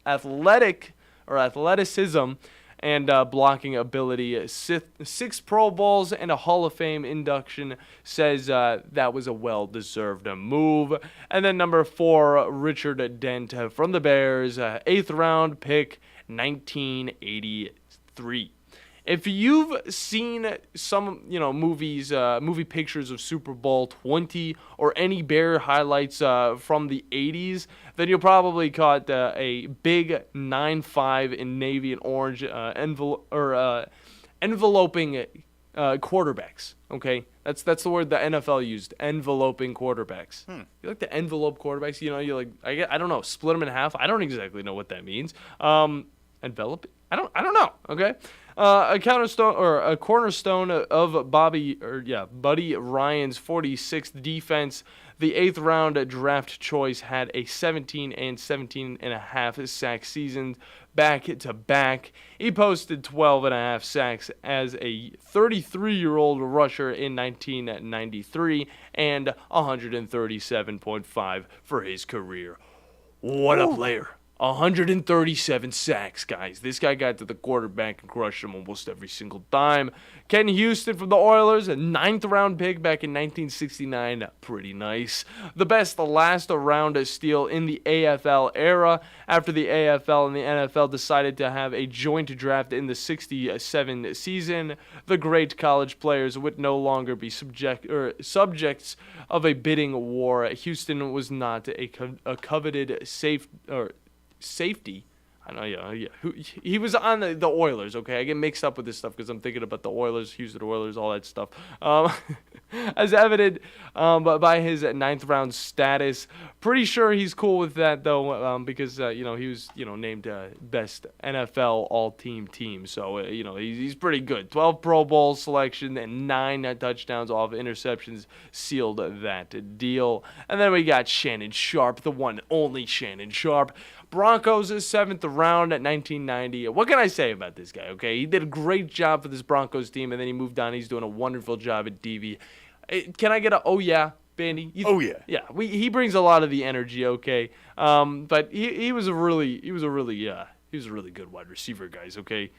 athleticism and blocking ability. 6 Pro Bowls and a Hall of Fame induction says that was a well-deserved move. And then number 4, Richard Dent from the Bears, 8th round pick, 1983. If you've seen some, movies, movie pictures of Super Bowl 20 or any Bear highlights from the 80s, then you'll probably caught a big 9.5 in navy and orange enveloping quarterbacks. Okay, that's the word the NFL used. Enveloping quarterbacks. You like the envelope quarterbacks? You like I don't know. Split them in half. I don't exactly know what that means. Envelop. I don't know. Okay. A cornerstone of Buddy Ryan's 46th defense. The 8th round draft choice had a 17 and 17.5 sack seasons back to back. He posted 12.5 sacks as a 33-year-old rusher in 1993 and 137.5 for his career. What a player. 137 sacks, guys. This guy got to the quarterback and crushed him almost every single time. Ken Houston from the Oilers, a 9th-round pick back in 1969. Pretty nice. The best last-round steal in the AFL era after the AFL and the NFL decided to have a joint draft in the 67 season. The great college players would no longer be subjects of a bidding war. Houston was not a coveted safety. I know, yeah. He was on the Oilers, okay? I get mixed up with this stuff because I'm thinking about the Oilers, Houston Oilers, all that stuff. As evident by his 9th-round status. Pretty sure he's cool with that, though, because, he was, named best NFL all-team team. So, he's pretty good. 12 Pro Bowl selection and 9 touchdowns off interceptions sealed that deal. And then we got Shannon Sharpe, the one only Shannon Sharpe. Broncos' 7th round at 1990. What can I say about this guy, okay? He did a great job for this Broncos team, and then he moved on. He's doing a wonderful job at DV. Can I get a oh yeah, Bandy? Oh yeah. Yeah, he brings a lot of the energy, okay? But he was a really good wide receiver, guys, okay?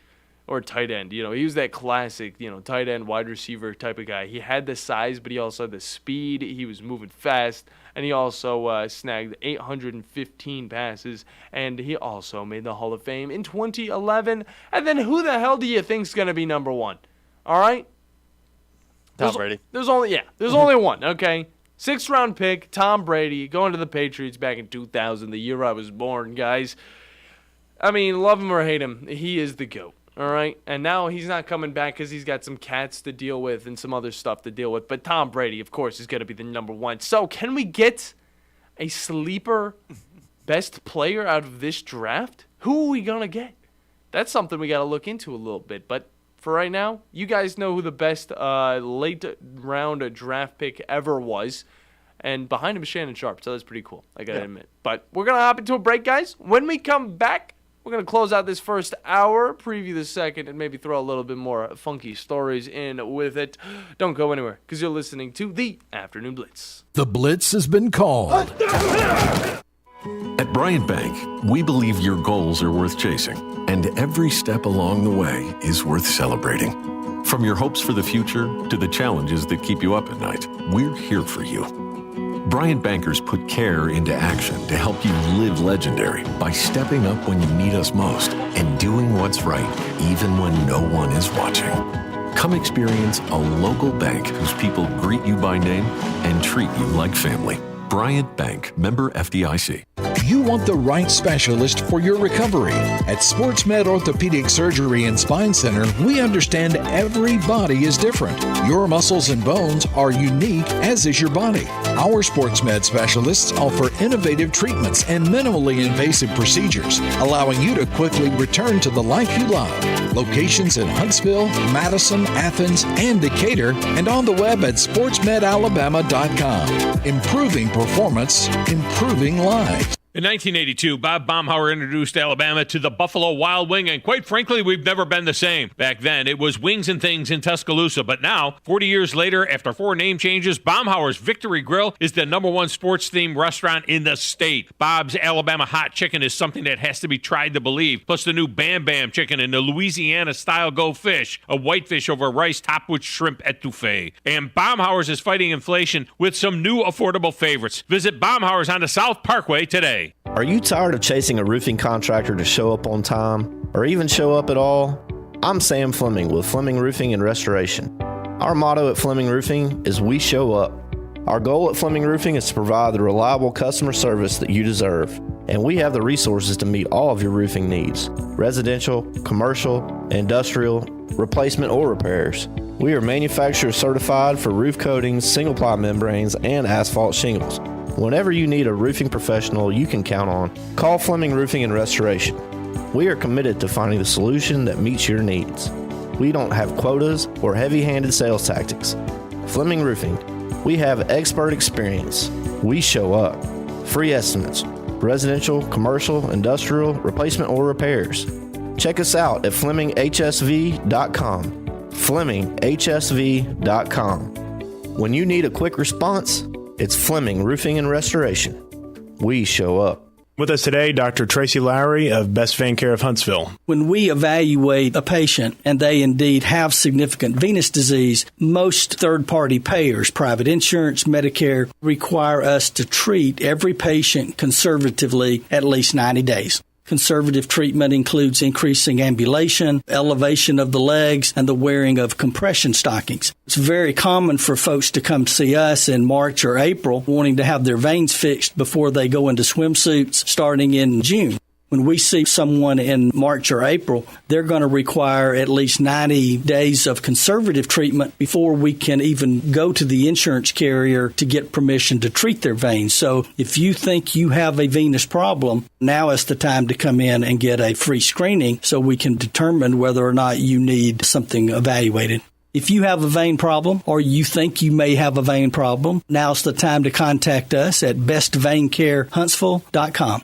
Or tight end. He was that classic, tight end, wide receiver type of guy. He had the size, but he also had the speed. He was moving fast, and he also snagged 815 passes, and he also made the Hall of Fame in 2011. And then who the hell do you think's going to be number 1? All right? Tom Brady. There's only one, okay? 6th-round pick, Tom Brady, going to the Patriots back in 2000, the year I was born, guys. I mean, love him or hate him, he is the GOAT. All right, and now he's not coming back because he's got some cats to deal with and some other stuff to deal with. But Tom Brady, of course, is going to be the number 1. So can we get a sleeper best player out of this draft? Who are we going to get? That's something we got to look into a little bit. But for right now, you guys know who the best late-round draft pick ever was. And behind him is Shannon Sharpe, so that's pretty cool, I got to admit. But we're going to hop into a break, guys. When we come back, we're going to close out this first hour, preview the second, and maybe throw a little bit more funky stories in with it. Don't go anywhere, because you're listening to the Afternoon Blitz. The Blitz has been called. At Bryant Bank, we believe your goals are worth chasing, and every step along the way is worth celebrating. From your hopes for the future to the challenges that keep you up at night, we're here for you. Bryant Bankers put care into action to help you live legendary by stepping up when you need us most and doing what's right even when no one is watching. Come experience a local bank whose people greet you by name and treat you like family. Bryant Bank, member FDIC. You want the right specialist for your recovery. At SportsMed Orthopedic Surgery and Spine Center, we understand every body is different. Your muscles and bones are unique, as is your body. Our SportsMed specialists offer innovative treatments and minimally invasive procedures, allowing you to quickly return to the life you love. Locations in Huntsville, Madison, Athens, and Decatur, and on the web at sportsmedalabama.com. Improving performance, improving lives. In 1982, Bob Baumhauer introduced Alabama to the Buffalo Wild Wing, and quite frankly, we've never been the same. Back then, it was Wings and Things in Tuscaloosa, but now, 40 years later, after 4 name changes, Baumhauer's Victory Grill is the #1 sports-themed restaurant in the state. Bob's Alabama Hot Chicken is something that has to be tried to believe, plus the new Bam Bam Chicken and the Louisiana-style Go Fish, a whitefish over rice topped with shrimp etouffee. And Baumhauer's is fighting inflation with some new affordable favorites. Visit Baumhauer's on the South Parkway today. Are you tired of chasing a roofing contractor to show up on time or even show up at all? I'm Sam Fleming with Fleming Roofing and Restoration. Our motto at Fleming Roofing is we show up. Our goal at Fleming Roofing is to provide the reliable customer service that you deserve, and we have the resources to meet all of your roofing needs: residential, commercial, industrial, replacement, or repairs. We are manufacturer certified for roof coatings, single-ply membranes, and asphalt shingles. Whenever you need a roofing professional you can count on, call Fleming Roofing and Restoration. We are committed to finding the solution that meets your needs. We don't have quotas or heavy-handed sales tactics. Fleming Roofing, we have expert experience. We show up. Free estimates, residential, commercial, industrial, replacement, or repairs. Check us out at FlemingHSV.com. FlemingHSV.com. When you need a quick response, it's Fleming Roofing and Restoration. We show up. With us today, Dr. Tracy Lowry of Best Vein Care of Huntsville. When we evaluate a patient and they indeed have significant venous disease, most third-party payers, private insurance, Medicare, require us to treat every patient conservatively at least 90 days. Conservative treatment includes increasing ambulation, elevation of the legs, and the wearing of compression stockings. It's very common for folks to come see us in March or April wanting to have their veins fixed before they go into swimsuits starting in June. When we see someone in March or April, they're going to require at least 90 days of conservative treatment before we can even go to the insurance carrier to get permission to treat their veins. So if you think you have a venous problem, now is the time to come in and get a free screening so we can determine whether or not you need something evaluated. If you have a vein problem or you think you may have a vein problem, now's the time to contact us at bestveincarehuntsville.com.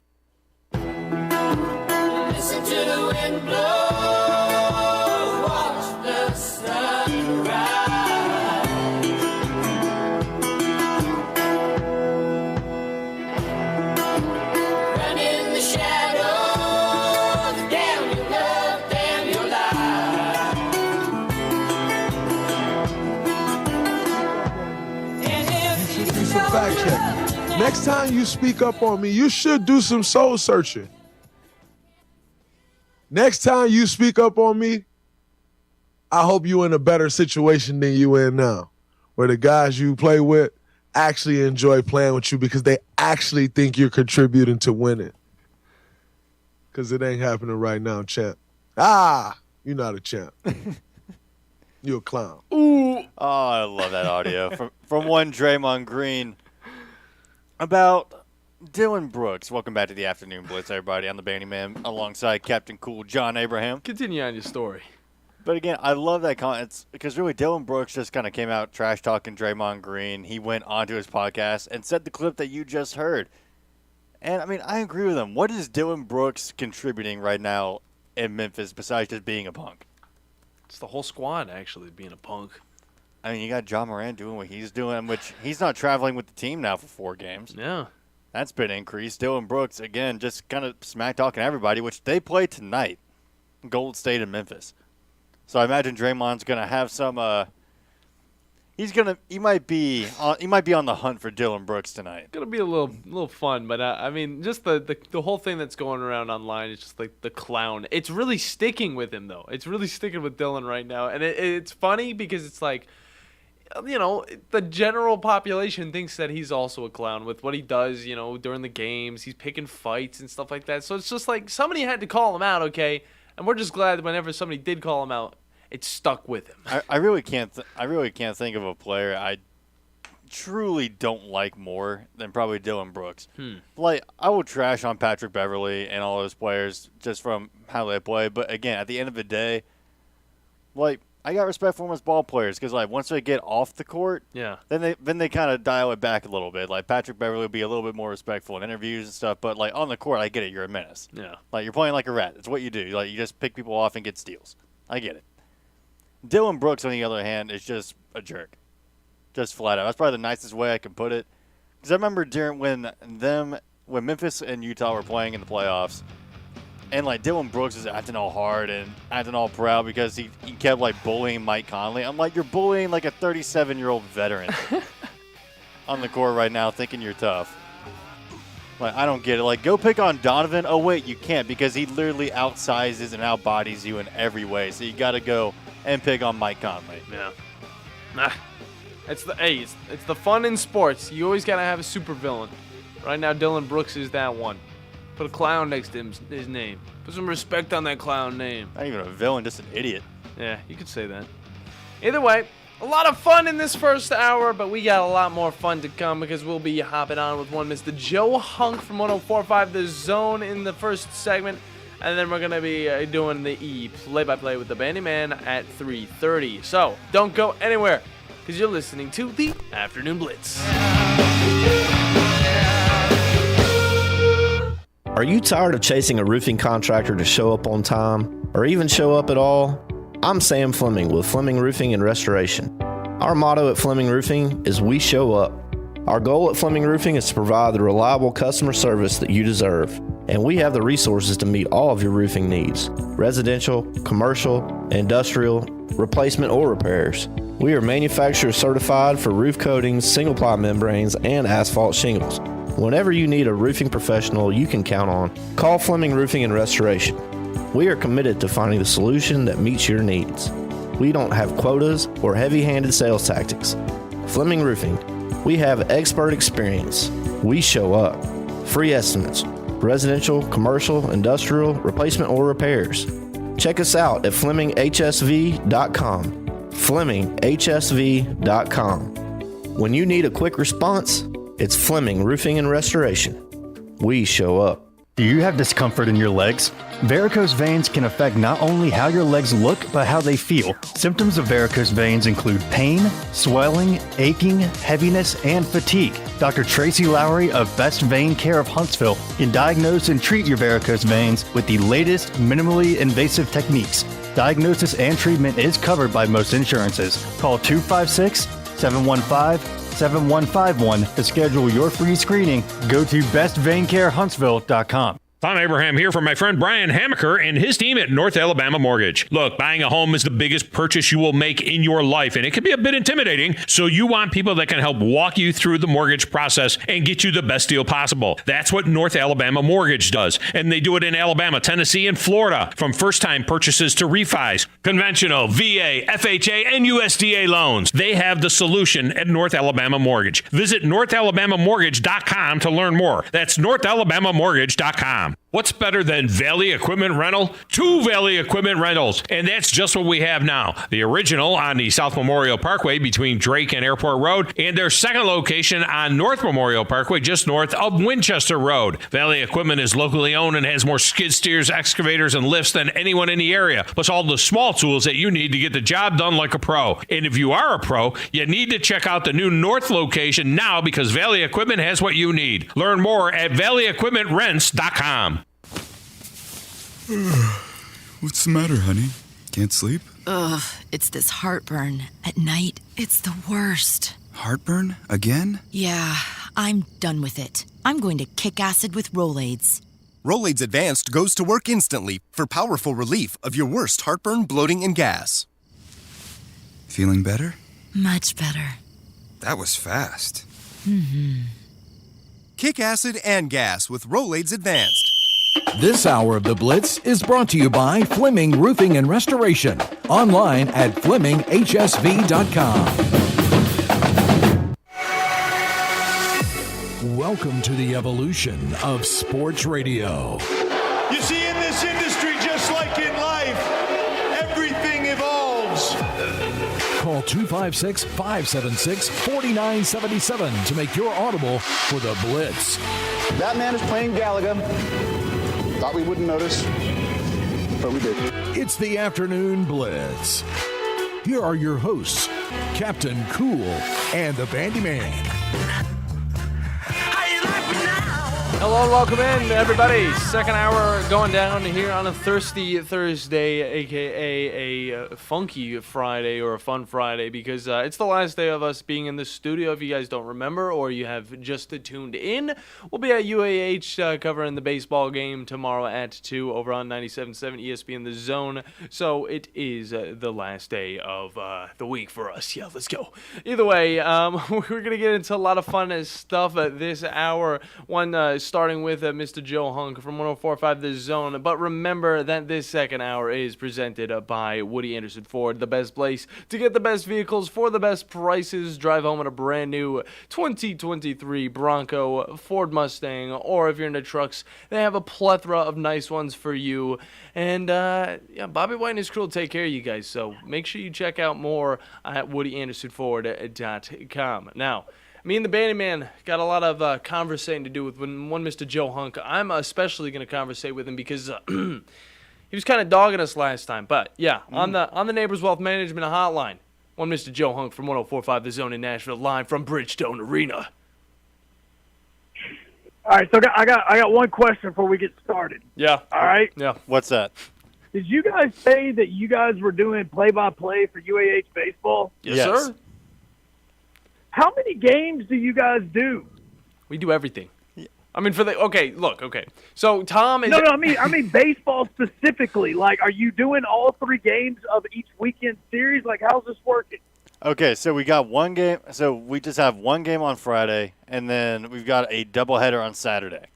Fact check. Next time you speak up on me, you should do some soul searching. Next time you speak up on me, I hope you're in a better situation than you in now, where the guys you play with actually enjoy playing with you because they actually think you're contributing to winning. Because it ain't happening right now, champ. You're not a champ. You're a clown. Ooh. Oh, I love that audio from one Draymond Green about Dylan Brooks. Welcome back to the Afternoon Blitz, everybody. I'm the Bandiman alongside Captain Cool John Abraham. Continue on your story. But again, I love that comment. It's because really Dylan Brooks just kind of came out trash-talking Draymond Green. He went onto his podcast and said the clip that you just heard. And, I mean, I agree with him. What is Dylan Brooks contributing right now in Memphis besides just being a punk? It's the whole squad, actually, being a punk. I mean, you got John Moran doing what he's doing, which he's not traveling with the team now for 4 games. Yeah. That's been increased. Dylan Brooks, again, just kind of smack-talking everybody, which they play tonight, Golden State and Memphis. So I imagine Draymond's going to have some he might be on the hunt for Dylan Brooks tonight. Gonna be a little fun, but I mean, just the whole thing that's going around online is just like the clown. It's really sticking with him though. It's really sticking with Dylan right now, and it's funny because it's like, you know, the general population thinks that he's also a clown with what he does, you know, during the games. He's picking fights and stuff like that. So it's just like somebody had to call him out, okay? And we're just glad that whenever somebody did call him out, it stuck with him. I really can't think of a player I truly don't like more than probably Dylan Brooks. Like, I will trash on Patrick Beverley and all those players just from how they play, but again, at the end of the day, like, I got respect for them as ball players because, like, once they get off the court, yeah, then they kind of dial it back a little bit. Like, Patrick Beverley will be a little bit more respectful in interviews and stuff, but, like, on the court, I get it. You're a menace. Yeah. Like, you're playing like a rat. It's what you do. Like, you just pick people off and get steals. I get it. Dylan Brooks, on the other hand, is just a jerk. Just flat out. That's probably the nicest way I can put it. Because I remember when Memphis and Utah were playing in the playoffs, and, like, Dylan Brooks is acting all hard and acting all proud because he kept, like, bullying Mike Conley. I'm like, you're bullying, like, a 37-year-old veteran on the court right now thinking you're tough. Like, I don't get it. Like, go pick on Donovan. Oh, wait, you can't because he literally outsizes and outbodies you in every way. So you got to go and pick on Mike Conley. Yeah. It's the fun in sports. You always got to have a supervillain. Right now, Dylan Brooks is that one. Put a clown next to his name. Put some respect on that clown name. Not even a villain, just an idiot. Yeah, you could say that. Either way, a lot of fun in this first hour, but we got a lot more fun to come because we'll be hopping on with one Mr. Joe Hunk from 104.5 The Zone in the first segment. And then we're going to be doing the play-by-play with the Bandiman at 3:30. So, don't go anywhere, because you're listening to the Afternoon Blitz. Are you tired of chasing a roofing contractor to show up on time, or even show up at all? I'm Sam Fleming with Fleming Roofing and Restoration. Our motto at Fleming Roofing is we show up. Our goal at Fleming Roofing is to provide the reliable customer service that you deserve, and we have the resources to meet all of your roofing needs: residential, commercial, industrial, replacement, or repairs. We are manufacturer certified for roof coatings, single-ply membranes, and asphalt shingles. Whenever you need a roofing professional you can count on, call Fleming Roofing and Restoration. We are committed to finding the solution that meets your needs. We don't have quotas or heavy-handed sales tactics. Fleming Roofing, we have expert experience. We show up. Free estimates, residential, commercial, industrial, replacement, or repairs. Check us out at FlemingHSV.com. FlemingHSV.com. When you need a quick response, it's Fleming Roofing and Restoration. We show up. Do you have discomfort in your legs? Varicose veins can affect not only how your legs look, but how they feel. Symptoms of varicose veins include pain, swelling, aching, heaviness, and fatigue. Dr. Tracy Lowry of Best Vein Care of Huntsville can diagnose and treat your varicose veins with the latest minimally invasive techniques. Diagnosis and treatment is covered by most insurances. Call 256-715-7151 to schedule your free screening. Go to bestveincarehuntsville.com. Tom Abraham here from my friend Brian Hamaker and his team at North Alabama Mortgage. Look, buying a home is the biggest purchase you will make in your life, and it can be a bit intimidating, so you want people that can help walk you through the mortgage process and get you the best deal possible. That's what North Alabama Mortgage does, and they do it in Alabama, Tennessee, and Florida, from first-time purchases to refis, conventional, VA, FHA, and USDA loans. They have the solution at North Alabama Mortgage. Visit NorthAlabamaMortgage.com to learn more. That's NorthAlabamaMortgage.com. What's better than Valley Equipment Rental? 2 Valley Equipment Rentals, and that's just what we have now. The original on the South Memorial Parkway between Drake and Airport Road, and their second location on North Memorial Parkway just north of Winchester Road. Valley Equipment is locally owned and has more skid steers, excavators, and lifts than anyone in the area, plus all the small tools that you need to get the job done like a pro. And if you are a pro, you need to check out the new North location now because Valley Equipment has what you need. Learn more at valleyequipmentrents.com. What's the matter, honey? Can't sleep? Ugh, it's this heartburn. At night, it's the worst. Heartburn? Again? Yeah, I'm done with it. I'm going to kick acid with Rolaids. Rolaids Advanced goes to work instantly for powerful relief of your worst heartburn, bloating, and gas. Feeling better? Much better. That was fast. Mm-hmm. Kick acid and gas with Rolaids Advanced. This hour of the Blitz is brought to you by Fleming Roofing and Restoration. Online at FlemingHSV.com. Welcome to the evolution of sports radio. You see, in this industry, just like in life, everything evolves. Call 256-576-4977 to make your audible for the Blitz. That man is playing Galaga. Thought we wouldn't notice, but we did. It's the Afternoon Blitz. Here are your hosts, Captain Cool and the Bandiman. Hello and welcome in, everybody. Second hour going down here on a thirsty Thursday, a.k.a. a funky Friday or a fun Friday, because it's the last day of us being in the studio. If you guys don't remember or you have just tuned in, we'll be at UAH covering the baseball game tomorrow at 2 over on 97.7 ESPN The Zone. So it is the last day of the week for us. Yeah, let's go. Either way, we're going to get into a lot of fun stuff at this hour. Starting with Mr. Joe Hunk from 104.5 The Zone. But remember that this second hour is presented by Woody Anderson Ford, the best place to get the best vehicles for the best prices. Drive home in a brand new 2023 Bronco, Ford Mustang, or if you're into trucks, they have a plethora of nice ones for you. And yeah, Bobby White and his crew will take care of you guys. So make sure you check out more at WoodyAndersonFord.com. Now, me and the Bandiman got a lot of conversating to do with one Mr. Joe Hunk. I'm especially going to conversate with him because he was kind of dogging us last time. But yeah, on the Neighbors Wealth Management Hotline, one Mr. Joe Hunk from 104.5 The Zone in Nashville, live from Bridgestone Arena. All right, so I got one question before we get started. Yeah. All right. Yeah. What's that? Did you guys say that you guys were doing play-by-play for UAH baseball? Yes, sir. How many games do you guys do? We do everything. I mean, okay. So Tom is No, I mean baseball specifically. Like, are you doing all 3 games of each weekend series? Like, how's this working? Okay, so we got one game. So we just have one game on Friday, and then we've got a doubleheader on Saturday.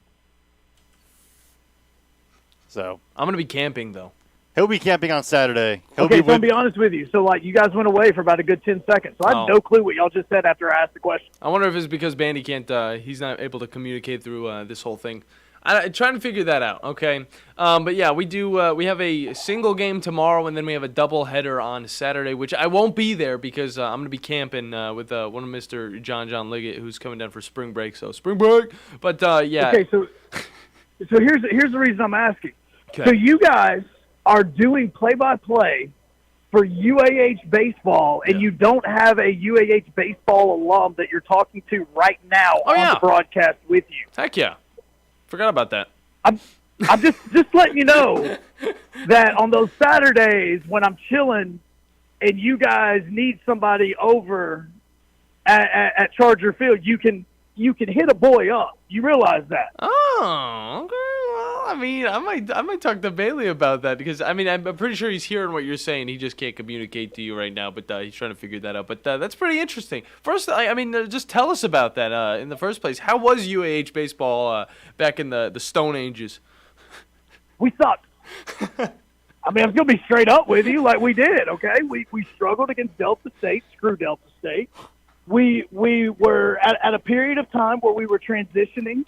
So I'm gonna be camping though. He'll be camping on Saturday. So I'll be honest with you. So, like, you guys went away for about a good 10 seconds. So I have no clue what y'all just said after I asked the question. I wonder if it's because Bandy can't. He's not able to communicate through this whole thing. I'm trying to figure that out. Okay, but yeah, we do. We have a single game tomorrow, and then we have a double header on Saturday, which I won't be there because I'm gonna be camping with one of Mr. John Liggett, who's coming down for spring break. So spring break. But yeah. Okay, so here's the reason I'm asking. Okay. So you guys are doing play-by-play for UAH baseball, and you don't have a UAH baseball alum that you're talking to right now on the broadcast with you. Heck yeah. Forgot about that. I'm just letting you know that on those Saturdays when I'm chilling and you guys need somebody over at Charger Field, you can hit a boy up. You realize that? Oh, okay. Well, I mean, I might talk to Bailey about that because I'm pretty sure he's hearing what you're saying. He just can't communicate to you right now, but he's trying to figure that out. But that's pretty interesting. First, just tell us about that in the first place. How was UAH baseball back in the Stone Ages? We sucked. I mean, I'm going to be straight up with you like we did, okay? We struggled against Delta State. Screw Delta State. We were at a period of time where we were transitioning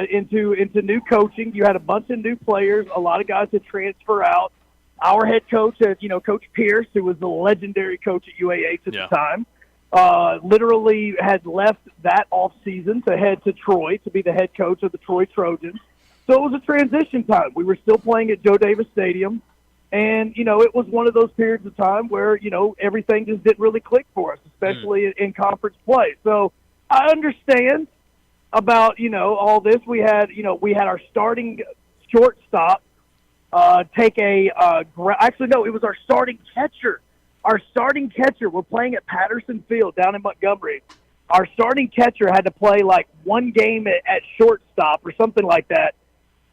into new coaching. You had a bunch of new players. A lot of guys had transfer out. Our head coach, Coach Pierce, who was the legendary coach at UAH at the time, literally had left that off season to head to Troy to be the head coach of the Troy Trojans. So it was a transition time. We were still playing at Joe Davis Stadium. And, it was one of those periods of time where, everything just didn't really click for us, especially in conference play. So I understand about, all this. We had our starting shortstop take actually, no, it was our starting catcher. Our starting catcher, we're playing at Patterson Field down in Montgomery. Our starting catcher had to play like one game at shortstop or something like that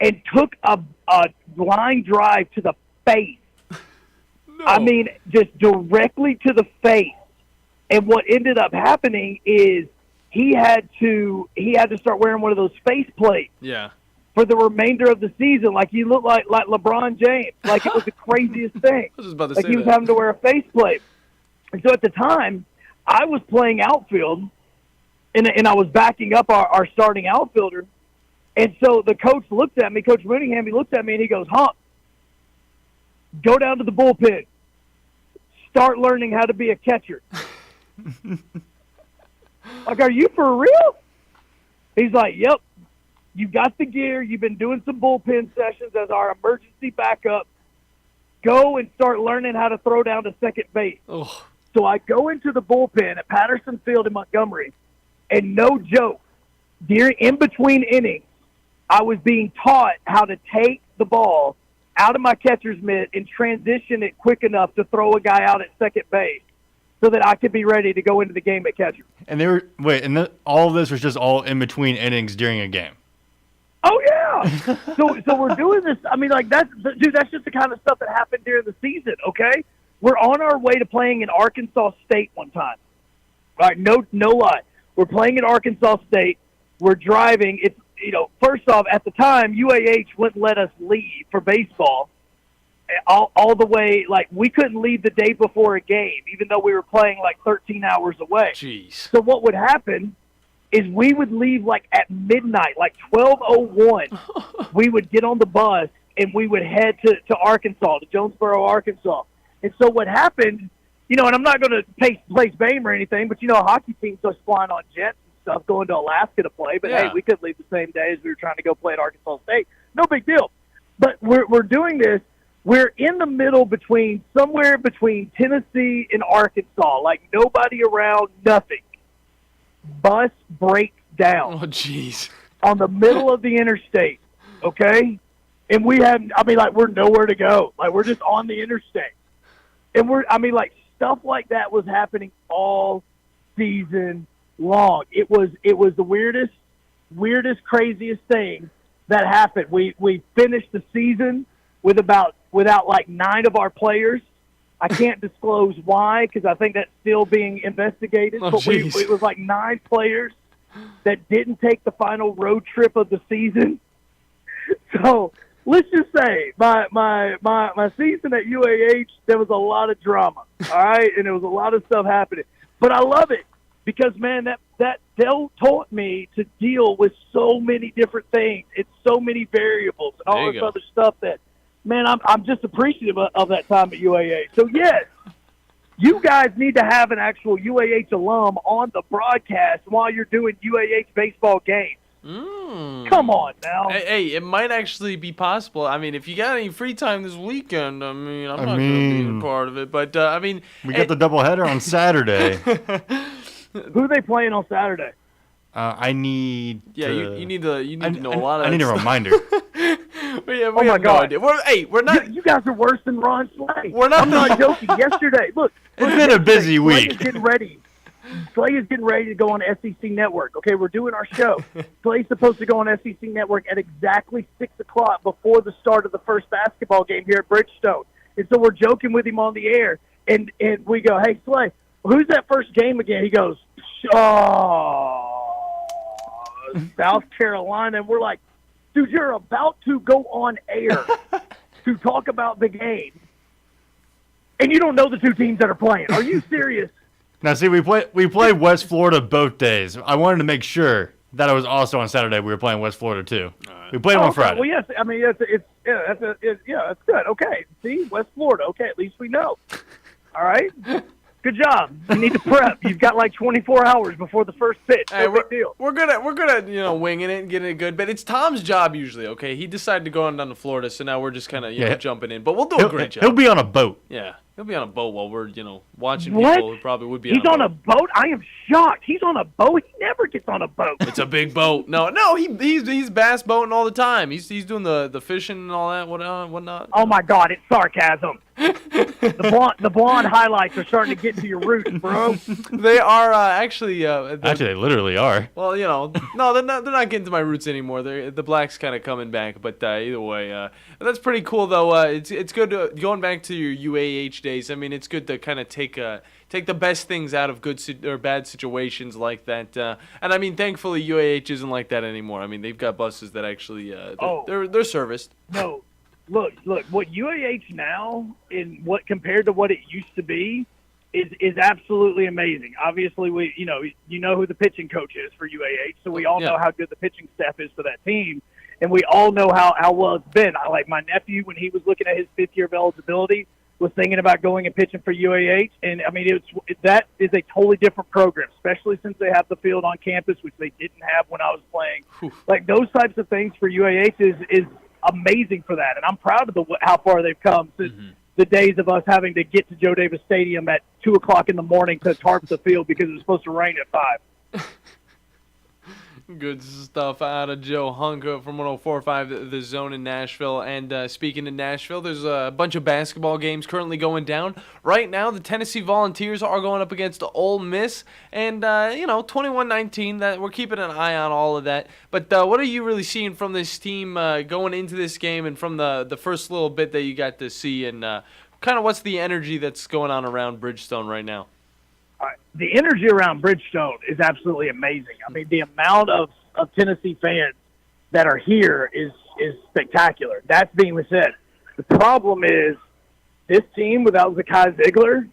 and took a line drive to the face. No. I mean, just directly to the face. And what ended up happening is he had to start wearing one of those face plates. Yeah. For the remainder of the season, like he looked like LeBron James. Like it was the craziest thing. I was just about to like say he was that. having to wear a face plate. And so at the time, I was playing outfield, and I was backing up our starting outfielder. And so the coach looked at me, Coach Mooningham, he looked at me and he goes, Hump, go down to the bullpen. Start learning how to be a catcher. Like, are you for real? He's like, yep. You got the gear. You've been doing some bullpen sessions as our emergency backup. Go and start learning how to throw down to second base. Oh. So I go into the bullpen at Patterson Field in Montgomery, and no joke, in between innings, I was being taught how to take the ball out of my catcher's mitt and transition it quick enough to throw a guy out at second base so that I could be ready to go into the game at catcher. And all of this was just all in between innings during a game. Oh yeah. So we're doing this. I mean, like that's just the kind of stuff that happened during the season. Okay, we're on our way to playing in Arkansas State one time. All right, no lie. We're playing at Arkansas State. We're driving. It's first off, at the time, UAH wouldn't let us leave for baseball all the way. Like, we couldn't leave the day before a game, even though we were playing, 13 hours away. Jeez. So what would happen is we would leave, at midnight, 12:01. We would get on the bus, and we would head to Arkansas, to Jonesboro, Arkansas. And so what happened, and I'm not going to place blame or anything, but, hockey teams are flying on jets stuff, going to Alaska to play, but hey, we could leave the same day as we were trying to go play at Arkansas State. No big deal. But we're doing this. We're in the middle somewhere between Tennessee and Arkansas, nobody around, nothing. Bus breaks down. Oh, jeez. On the middle of the interstate, okay? And we're nowhere to go. We're just on the interstate. And stuff like that was happening all season long. It was the weirdest, craziest thing that happened. We finished the season without like 9 of our players. I can't disclose why because I think that's still being investigated. Oh, but it was like 9 players that didn't take the final road trip of the season. So let's just say my season at UAH, there was a lot of drama, all right, and there was a lot of stuff happening. But I love it because, man, that taught me to deal with so many different things. It's so many variables and all this other stuff that, man, I'm just appreciative of that time at UAH. So, yes, you guys need to have an actual UAH alum on the broadcast while you're doing UAH baseball games. Come on now. Hey, it might actually be possible. I mean, if you got any free time this weekend, I'm not going to be a part of it. But, we got the doubleheader on Saturday. Who are they playing on Saturday? I need. Yeah, you need to know a lot of. I need a reminder. We have no idea. We're not. You guys are worse than Ron Slay. We're not. I'm not joking. Yesterday, look. It's been a busy week. Slay is getting ready. Slay is getting ready to go on SEC Network. Okay, we're doing our show. Slay's supposed to go on SEC Network at exactly 6 o'clock before the start of the first basketball game here at Bridgestone. And so we're joking with him on the air, and we go, "Hey, Slay, who's that first game again?" He goes, South Carolina. And we're like, dude, you're about to go on air to talk about the game, and you don't know the 2 teams that are playing. Are you serious? Now, see, we played West Florida both days. I wanted to make sure that it was also on Saturday. We were playing West Florida too. We played them on Friday. Well, yes. I mean, that's good. Okay. See, West Florida. Okay, at least we know. All right. Good job. You need to prep. You've got like 24 hours before the first pitch. No big deal. We're gonna winging it and getting it good, but it's Tom's job usually. Okay, he decided to go on down to Florida, so now we're just kind of jumping in. But we'll do a great job. He'll be on a boat. Yeah, he'll be on a boat while we're watching people who probably would be. He's on a boat. I am shocked. He's on a boat. He never gets on a boat. It's a big boat. No, he's bass boating all the time. He's doing the fishing and all that whatnot. Oh my God, it's sarcasm. The blonde highlights are starting to get to your roots, bro. They are actually. Actually, they literally are. Well, no, they're not getting to my roots anymore. The black's kind of coming back, but either way, that's pretty cool though. It's good going back to your UAH days. I mean, it's good to kind of take the best things out of good or bad situations like that. And I mean, thankfully, UAH isn't like that anymore. I mean, they've got buses that actually they're serviced. No. Look, what UAH now in what compared to what it used to be is absolutely amazing. Obviously, you know who the pitching coach is for UAH, so we all know how good the pitching staff is for that team, and we all know how well it's been. Like my nephew, when he was looking at his 5th year of eligibility, was thinking about going and pitching for UAH, and I mean that is a totally different program, especially since they have the field on campus, which they didn't have when I was playing. Like those types of things for UAH is amazing for that, and I'm proud of how far they've come since the days of us having to get to Joe Davis Stadium at 2 o'clock in the morning to tarp the field because it was supposed to rain at 5. Good stuff out of Joe Hunka from 104.5 The Zone in Nashville. And speaking of Nashville, there's a bunch of basketball games currently going down. Right now, the Tennessee Volunteers are going up against Ole Miss. And, 21-19, that we're keeping an eye on all of that. But what are you really seeing from this team going into this game and from the first little bit that you got to see? And kind of what's the energy that's going on around Bridgestone right now? The energy around Bridgestone is absolutely amazing. I mean, the amount of Tennessee fans that are here is spectacular. That's being said. The problem is this team without Zakai Ziegler,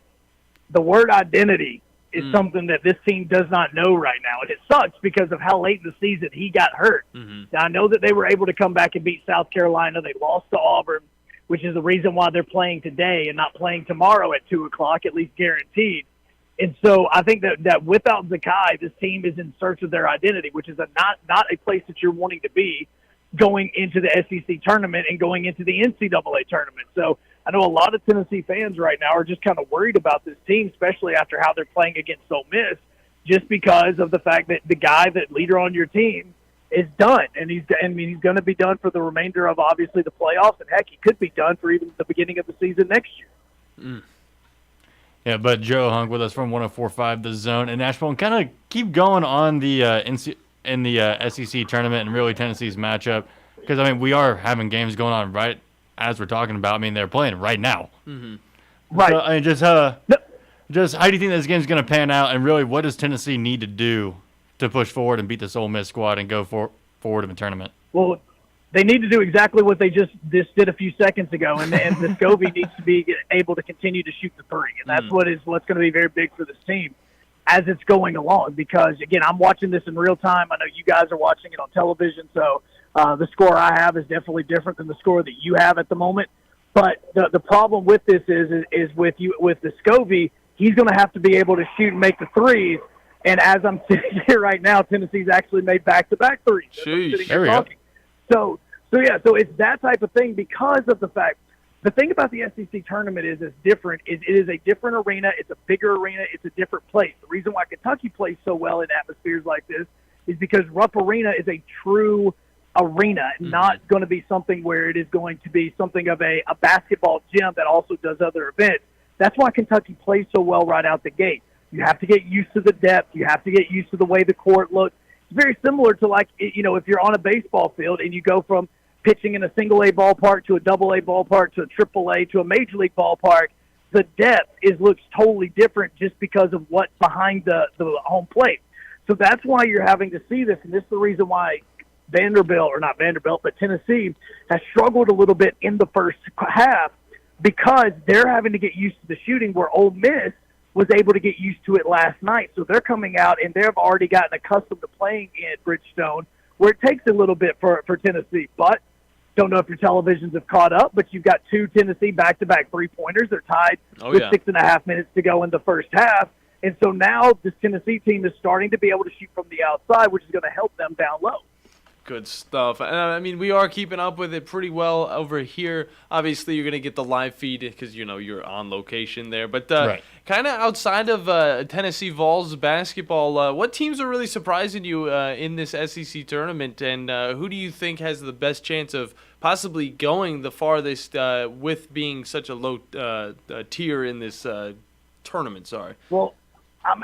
the word identity is something that this team does not know right now. And it sucks because of how late in the season he got hurt. Now, I know that they were able to come back and beat South Carolina. They lost to Auburn, which is the reason why they're playing today and not playing tomorrow at 2 o'clock, at least guaranteed. And so I think that without Zakai, this team is in search of their identity, which is not a place that you're wanting to be going into the SEC tournament and going into the NCAA tournament. So I know a lot of Tennessee fans right now are just kind of worried about this team, especially after how they're playing against Ole Miss, just because of the fact that the guy that leader on your team is done. And he's going to be done for the remainder of obviously the playoffs. And heck, he could be done for even the beginning of the season next year. Yeah, but Joe Hunk with us from 104.5 The Zone in Nashville, and kind of keep going on the SEC tournament and really Tennessee's matchup, because, I mean, we are having games going on right as we're talking about. I mean, they're playing right now. Mm-hmm. Right. So, I mean, just how do you think this game's going to pan out, and really what does Tennessee need to do to push forward and beat this Ole Miss squad and go forward in the tournament? Well, they need to do exactly what they just did a few seconds ago, and the Scovey needs to be able to continue to shoot the three, and that's what's going to be very big for this team as it's going along. Because again, I'm watching this in real time. I know you guys are watching it on television, so the score I have is definitely different than the score that you have at the moment. But the problem with this is with the Scovey, he's going to have to be able to shoot and make the threes. And as I'm sitting here right now, Tennessee's actually made back-to-back threes. There we go. So it's that type of thing because of the fact. The thing about the SEC tournament is it's different. It is a different arena. It's a bigger arena. It's a different place. The reason why Kentucky plays so well in atmospheres like this is because Rupp Arena is a true arena, not going to be something where it is going to be something of a basketball gym that also does other events. That's why Kentucky plays so well right out the gate. You have to get used to the depth. You have to get used to the way the court looks. It's very similar to, like, you know, if you're on a baseball field and you go from pitching in a single-A ballpark to a double-A ballpark to a triple-A to a major league ballpark, the depth looks totally different just because of what's behind the home plate. So that's why you're having to see this, and this is the reason why Tennessee has struggled a little bit in the first half because they're having to get used to the shooting where Ole Miss was able to get used to it last night. So they're coming out, and they've already gotten accustomed to playing in Bridgestone, where it takes a little bit for Tennessee. But don't know if your televisions have caught up, but you've got two Tennessee back-to-back three-pointers. They're tied with 6.5 minutes to go in the first half. And so now this Tennessee team is starting to be able to shoot from the outside, which is going to help them down low. Good stuff. And I mean, we are keeping up with it pretty well over here. Obviously, you're going to get the live feed because, you know, you're on location there. But kind of outside of Tennessee Vols basketball, what teams are really surprising you in this SEC tournament? And who do you think has the best chance of possibly going the farthest with being such a low tier in this tournament? Well,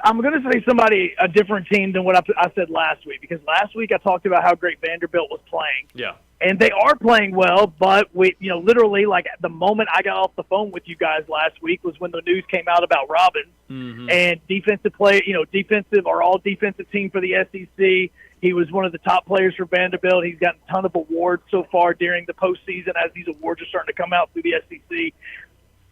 I'm going to say a different team than what I said last week, because last week I talked about how great Vanderbilt was playing. Yeah. And they are playing well, but literally, like, the moment I got off the phone with you guys last week was when the news came out about Robbins and defensive or all defensive team for the SEC. He was one of the top players for Vanderbilt. He's gotten a ton of awards so far during the postseason as these awards are starting to come out through the SEC.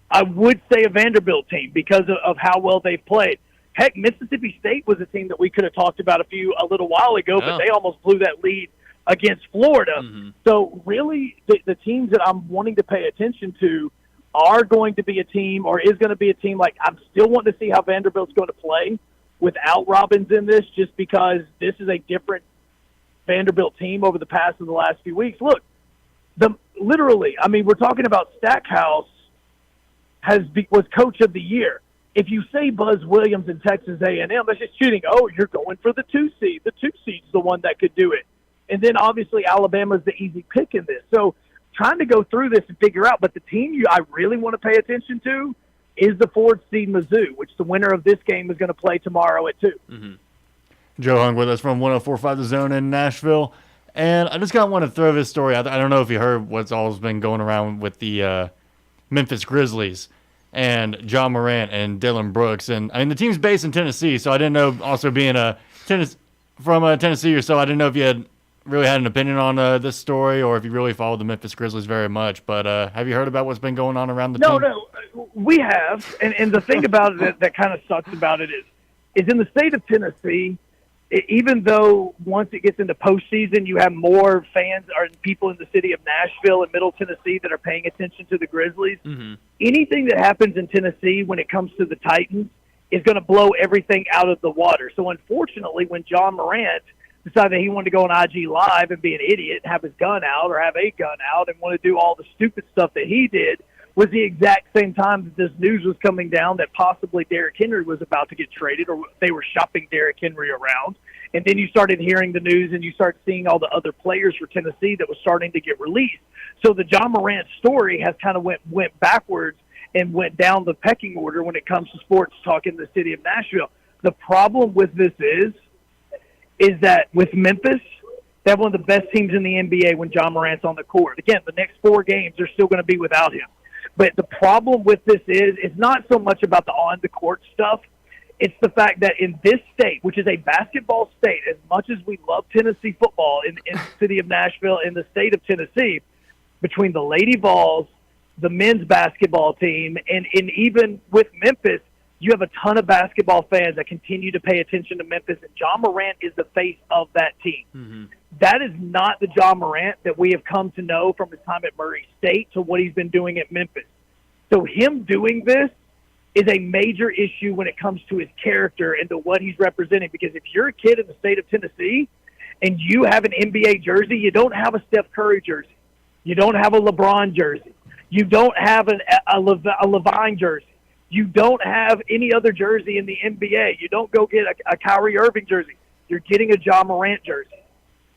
I would say a Vanderbilt team because of how well they've played. Heck, Mississippi State was a team that we could have talked about a little while ago, but they almost blew that lead against Florida. So really, the teams that I'm wanting to pay attention to are going to be a team, or is going to be a team, like, I'm still wanting to see how Vanderbilt's going to play without Robbins in this, just because this is a different Vanderbilt team over the last few weeks. Look, we're talking about Stackhouse was coach of the year. If you say Buzz Williams in Texas A&M, that's just cheating. Oh, you're going for the 2 seed. The 2 seed's the one that could do it. And then, obviously, Alabama's the easy pick in this. So trying to go through this and figure out, but the team I really want to pay attention to is the 4th seed Mizzou, which the winner of this game is going to play tomorrow at 2. Joe Hung with us from 104.5 The Zone in Nashville. And I just want to throw this story out. I don't know if you heard what's always been going around with the Memphis Grizzlies and John Morant and Dylan Brooks. And I mean, the team's based in Tennessee, so I didn't know, also being from Tennessee or so, I didn't know if you had really had an opinion on this story or if you really followed the Memphis Grizzlies very much. But have you heard about what's been going on around the team? No, we have. And the thing about it that kind of sucks about it is in the state of Tennessee, even though once it gets into postseason, you have more fans or people in the city of Nashville and Middle Tennessee that are paying attention to the Grizzlies. Anything that happens in Tennessee when it comes to the Titans is going to blow everything out of the water. So unfortunately, when John Morant decided that he wanted to go on IG Live and be an idiot, have his gun out or have a gun out and want to do all the stupid stuff that he did, was the exact same time that this news was coming down that possibly Derrick Henry was about to get traded, or they were shopping Derrick Henry around. And then you started hearing the news and you start seeing all the other players for Tennessee that was starting to get released. So the John Morant story has kind of went backwards and went down the pecking order when it comes to sports talk in the city of Nashville. The problem with this is that with Memphis, they have one of the best teams in the NBA when John Morant's on the court. Again, the next 4 games are still going to be without him. But the problem with this is not so much about the on-the-court stuff. It's the fact that in this state, which is a basketball state, as much as we love Tennessee football in the city of Nashville, in the state of Tennessee, between the Lady Vols, the men's basketball team, and even with Memphis, you have a ton of basketball fans that continue to pay attention to Memphis, and John Morant is the face of that team. Mm-hmm. That is not the John Morant that we have come to know from his time at Murray State to what he's been doing at Memphis. So him doing this is a major issue when it comes to his character and to what he's representing, because if you're a kid in the state of Tennessee and you have an NBA jersey, you don't have a Steph Curry jersey. You don't have a LeBron jersey. You don't have a Levine jersey. You don't have any other jersey in the NBA. You don't go get a Kyrie Irving jersey. You're getting a John Morant jersey.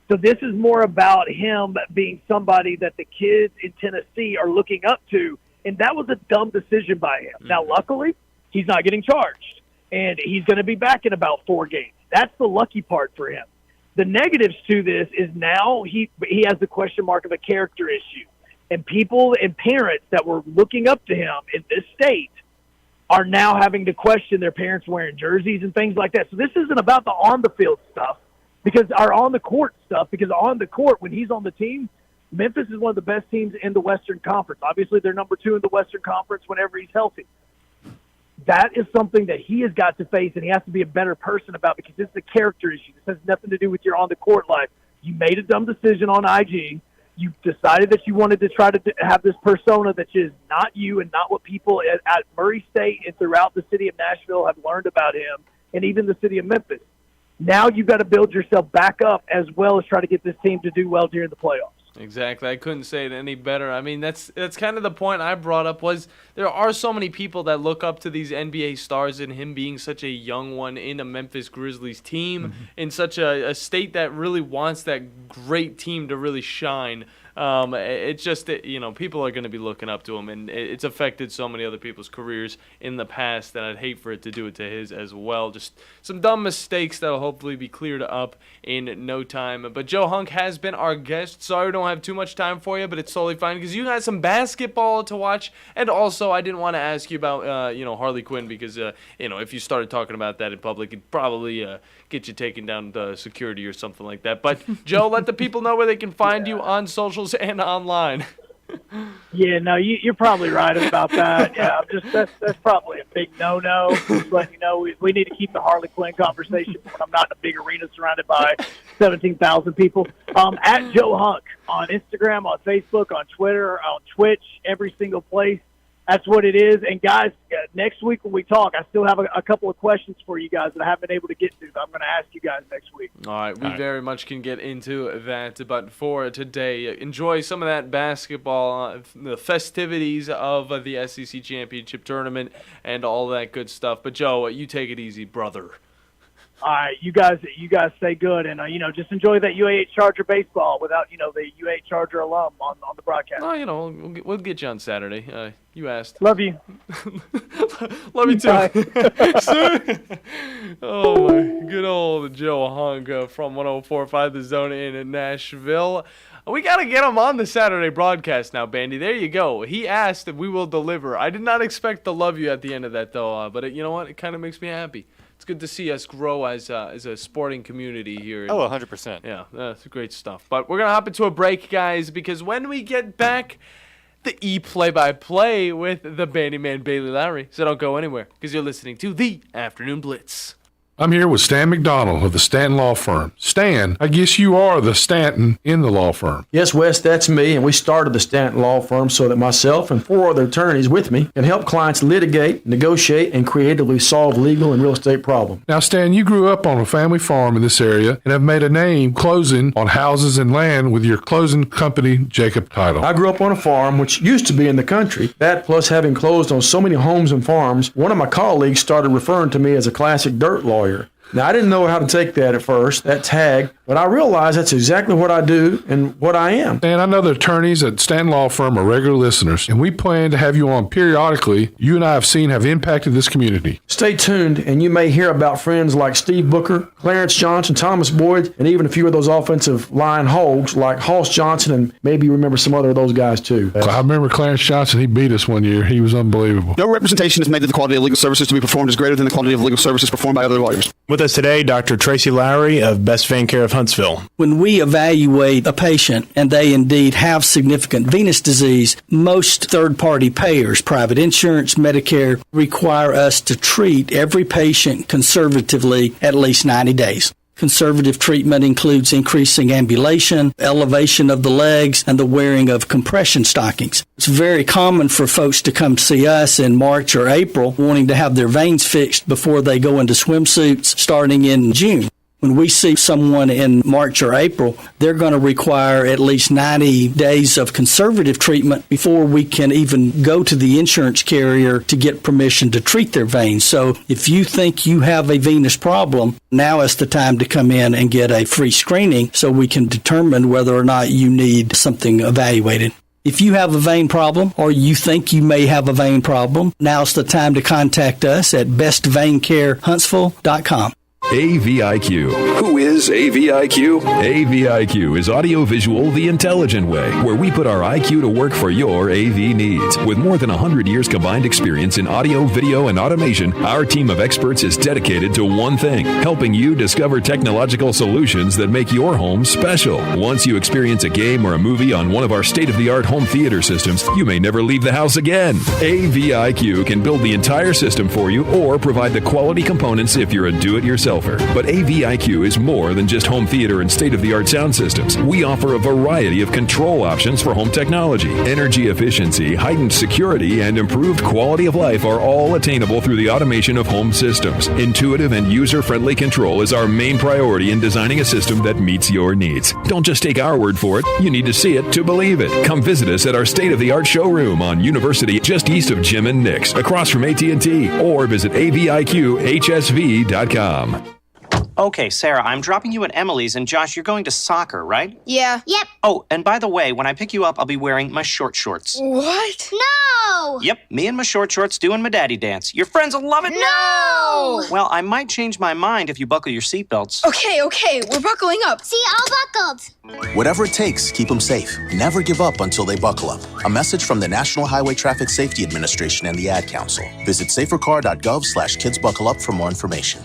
So this is more about him being somebody that the kids in Tennessee are looking up to, and that was a dumb decision by him. Mm-hmm. Now, luckily, he's not getting charged, and he's going to be back in about 4 games. That's the lucky part for him. The negatives to this is now he has the question mark of a character issue, and people and parents that were looking up to him in this state are now having to question their parents wearing jerseys and things like that. So this isn't about the on-the-field stuff, because on the court, when he's on the team, Memphis is one of the best teams in the Western Conference. Obviously, they're number 2 in the Western Conference whenever he's healthy. That is something that he has got to face, and he has to be a better person about, because this is a character issue. This has nothing to do with your on-the-court life. You made a dumb decision on IG. You decided that you wanted to try to have this persona that is not you and not what people at Murray State and throughout the city of Nashville have learned about him, and even the city of Memphis. Now you've got to build yourself back up, as well as try to get this team to do well during the playoffs. Exactly. I couldn't say it any better. I mean, that's kind of the point I brought up, was there are so many people that look up to these NBA stars, and him being such a young one in a Memphis Grizzlies team, in such a state that really wants that great team to really shine. It's just that, people are going to be looking up to him, and it's affected so many other people's careers in the past that I'd hate for it to do it to his as well. Just some dumb mistakes that'll hopefully be cleared up in no time. But Joe Hunk has been our guest. Sorry we don't have too much time for you, but it's totally fine, because you got some basketball to watch. And also, I didn't want to ask you about Harley Quinn, because if you started talking about that in public, it'd probably get you taken down to security or something like that. But Joe, let the people know where they can find you on socials and online. Yeah, no, you're probably right about that. Yeah, that's probably a big no-no. Just letting you know, we need to keep the Harley Quinn conversation when I'm not in a big arena surrounded by 17,000 people. At Joe Hunk on Instagram, on Facebook, on Twitter, on Twitch, every single place. That's what it is. And, guys, next week when we talk, I still have a couple of questions for you guys that I haven't been able to get to, that I'm going to ask you guys next week. All right. We very much can get into that. But for today, enjoy some of that basketball, the festivities of the SEC Championship Tournament, and all that good stuff. But, Joe, you take it easy, brother. All right, you guys stay good, and just enjoy that UAH Charger baseball without the UAH Charger alum on the broadcast. Oh, we'll get you on Saturday. You asked. Love you. Love you too. Oh my, good old Joe Hunk from 104.5 The Zone in Nashville. We got to get him on the Saturday broadcast now, Bandy. There you go. He asked if we will deliver. I did not expect to love you at the end of that, though. But you know what? It kind of makes me happy. It's good to see us grow as a sporting community here. 100%. Yeah, that's great stuff. But we're going to hop into a break, guys, because when we get back, the play-by-play with the Bandiman Bailey Lowry. So don't go anywhere, because you're listening to the Afternoon Blitz. I'm here with Stan McDonald of the Stanton Law Firm. Stan, I guess you are the Stanton in the law firm. Yes, Wes, that's me, and we started the Stanton Law Firm so that myself and 4 other attorneys with me can help clients litigate, negotiate, and creatively solve legal and real estate problems. Now, Stan, you grew up on a family farm in this area and have made a name closing on houses and land with your closing company, Jacob Title. I grew up on a farm which used to be in the country. That, plus having closed on so many homes and farms, one of my colleagues started referring to me as a classic dirt lawyer. Now, I didn't know how to take that at first, that tag, but I realized that's exactly what I do and what I am. And I know the attorneys at Stanton Law Firm are regular listeners, and we plan to have you on periodically. You and I have seen have impacted this community. Stay tuned, and you may hear about friends like Steve Booker, Clarence Johnson, Thomas Boyd, and even a few of those offensive line hogs like Hoss Johnson, and maybe you remember some other of those guys too. I remember Clarence Johnson. He beat us one year. He was unbelievable. No representation is made that the quality of legal services to be performed is greater than the quality of legal services performed by other lawyers. With us today, Dr. Tracy Lowry of Best Vein Care of Huntsville. When we evaluate a patient and they indeed have significant venous disease, most third-party payers, private insurance, Medicare, require us to treat every patient conservatively at least 90 days. Conservative treatment includes increasing ambulation, elevation of the legs, and the wearing of compression stockings. It's very common for folks to come see us in March or April wanting to have their veins fixed before they go into swimsuits starting in June. When we see someone in March or April, they're going to require at least 90 days of conservative treatment before we can even go to the insurance carrier to get permission to treat their veins. So if you think you have a venous problem, now is the time to come in and get a free screening so we can determine whether or not you need something evaluated. If you have a vein problem or you think you may have a vein problem, now's the time to contact us at bestveincarehuntsville.com. AVIQ. Who is AVIQ? AVIQ is audiovisual the intelligent way, where we put our IQ to work for your AV needs. With more than 100 years combined experience in audio, video, and automation, our team of experts is dedicated to one thing, helping you discover technological solutions that make your home special. Once you experience a game or a movie on one of our state-of-the-art home theater systems, you may never leave the house again. AVIQ can build the entire system for you or provide the quality components if you're a do-it-yourselfer. But AVIQ is more than just home theater and state-of-the-art sound systems. We offer a variety of control options for home technology. Energy efficiency, heightened security, and improved quality of life are all attainable through the automation of home systems. Intuitive and user-friendly control is our main priority in designing a system that meets your needs. Don't just take our word for it. You need to see it to believe it. Come visit us at our state-of-the-art showroom on University, just east of Jim and Nick's, across from AT&T, or visit aviqhsv.com. Okay, Sarah, I'm dropping you at Emily's, and Josh, you're going to soccer, right? Yeah. Yep. Oh, and by the way, when I pick you up, I'll be wearing my short shorts. What? No! Yep, me and my short shorts doing my daddy dance. Your friends will love it. No! Well, I might change my mind if you buckle your seatbelts. Okay, we're buckling up. See, all buckled. Whatever it takes, keep them safe. Never give up until they buckle up. A message from the National Highway Traffic Safety Administration and the Ad Council. Visit safercar.gov/kidsbuckleup for more information.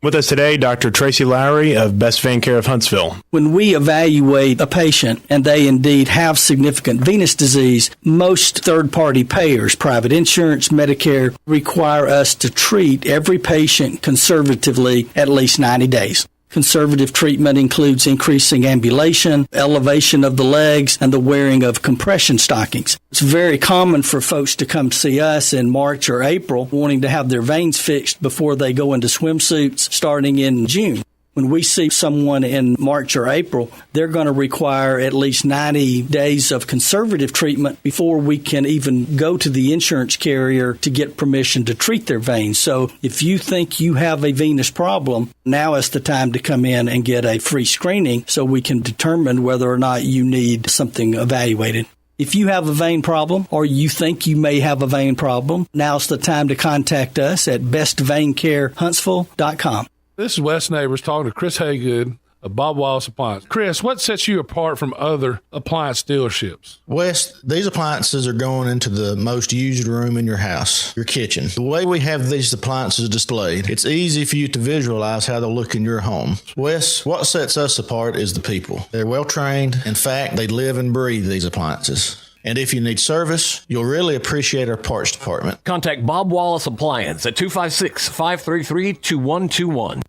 With us today, Dr. Tracy Lowry of Best Vein Care of Huntsville. When we evaluate a patient and they indeed have significant venous disease, most third-party payers, private insurance, Medicare, require us to treat every patient conservatively at least 90 days. Conservative treatment includes increasing ambulation, elevation of the legs, and the wearing of compression stockings. It's very common for folks to come see us in March or April wanting to have their veins fixed before they go into swimsuits starting in June. When we see someone in March or April, they're going to require at least 90 days of conservative treatment before we can even go to the insurance carrier to get permission to treat their veins. So if you think you have a venous problem, now is the time to come in and get a free screening so we can determine whether or not you need something evaluated. If you have a vein problem or you think you may have a vein problem, now's the time to contact us at bestveincarehuntsville.com. This is Wes Neighbors talking to Chris Haygood of Bob Wallace Appliance. Chris, what sets you apart from other appliance dealerships? Wes, these appliances are going into the most used room in your house, your kitchen. The way we have these appliances displayed, it's easy for you to visualize how they'll look in your home. Wes, what sets us apart is the people. They're well trained. In fact, they live and breathe these appliances. And if you need service, you'll really appreciate our parts department. Contact Bob Wallace Appliance at 256-533-2121.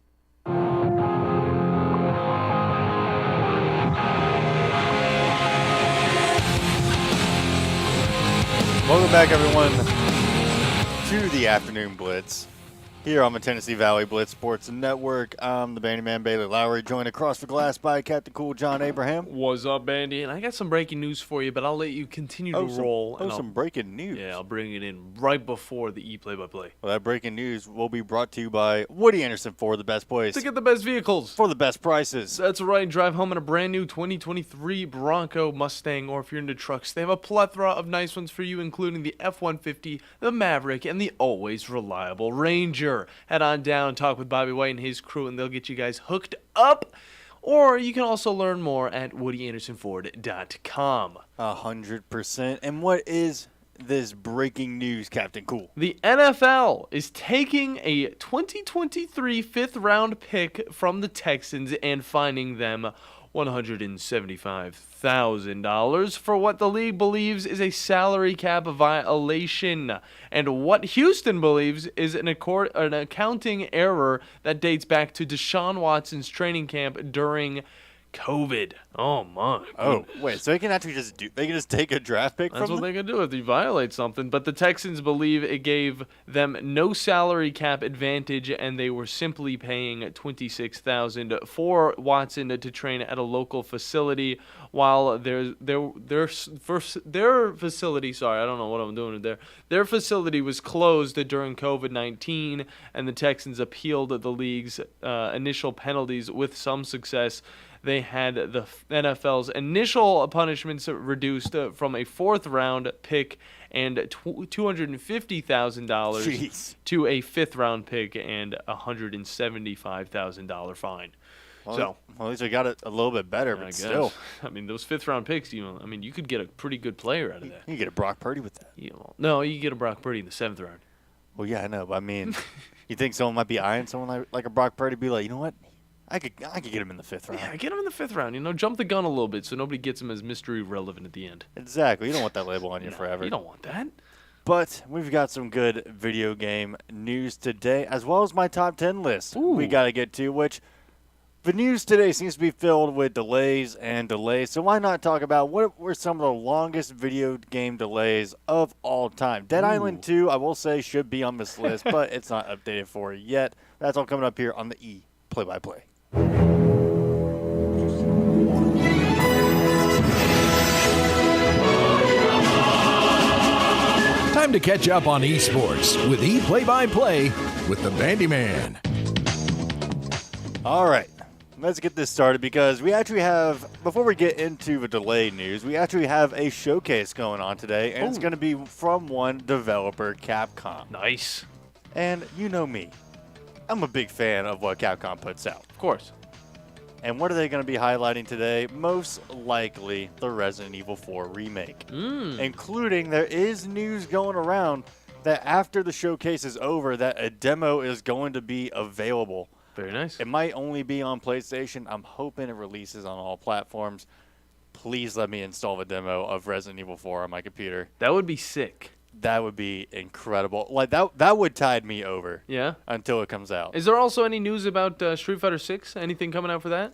Welcome back, everyone, to the Afternoon Blitz. Here on the Tennessee Valley Blitz Sports Network, I'm the Bandiman Bailey Lowry, joined across the glass by Captain Cool John Abraham. What's up, Bandy? And I got some breaking news for you, but I'll let you continue to roll. Some breaking news. Yeah, I'll bring it in right before the E-play-by-play. Well, that breaking news will be brought to you by Woody Anderson for the best place. To get the best vehicles. For the best prices. That's right. Drive home in a brand new 2023 Bronco, Mustang, or if you're into trucks, they have a plethora of nice ones for you, including the F-150, the Maverick, and the always reliable Ranger. Head on down, talk with Bobby White and his crew, and they'll get you guys hooked up. Or you can also learn more at WoodyAndersonFord.com. 100%. And what is this breaking news, Captain Cool? The NFL is taking a 2023 fifth-round pick from the Texans and fining them $175,000 for what the league believes is a salary cap violation, and what Houston believes is an accounting error that dates back to Deshaun Watson's training camp during COVID. Oh my goodness. Oh, wait, so they can actually they can just take a draft pick That's from what them? they can do if they violate something. But the Texans believe it gave them no salary cap advantage, and they were simply paying $26,000 for Watson to train at a local facility, while their facility. Sorry, I don't know what I'm doing there. Their facility was closed during COVID-19, and the Texans appealed the league's initial penalties with some success. They had the NFL's initial punishments reduced from a fourth-round pick and $250,000 to a fifth-round pick and $175,000 fine. Well, at least they got it a little bit better, but still. I mean, those fifth-round picks, you could get a pretty good player out of that. You can get a Brock Purdy with that. No, you can get a Brock Purdy in the seventh round. Well, yeah, I know, but I mean, you think someone might be eyeing someone like a Brock Purdy, be like, you know what? I could get him in the fifth round. Yeah, get him in the fifth round. Jump the gun a little bit so nobody gets him as mystery relevant at the end. Exactly. You don't want that label on you forever. You don't want that. But we've got some good video game news today, as well as my top 10 list we got to get to, which the news today seems to be filled with delays and delays. So why not talk about what were some of the longest video game delays of all time? Dead Island 2, I will say, should be on this list, but it's not updated for it yet. That's all coming up here on the E play-by-play. Time to catch up on esports with E-Play-by-Play with the Bandiman. All right, let's get this started because we actually have, before we get into the delay news, we actually have a showcase going on today, and it's going to be from one developer, Capcom. Nice. And you know me. I'm a big fan of what Capcom puts out. Of course. And what are they going to be highlighting today? Most likely the Resident Evil 4 remake. Including, there is news going around that after the showcase is over, that a demo is going to be available. Very nice. It might only be on PlayStation. I'm hoping it releases on all platforms. Please let me install the demo of Resident Evil 4 on my computer. That would be sick. That would be incredible. Like that would tide me over. Yeah. Until it comes out. Is there also any news about Street Fighter 6? Anything coming out for that?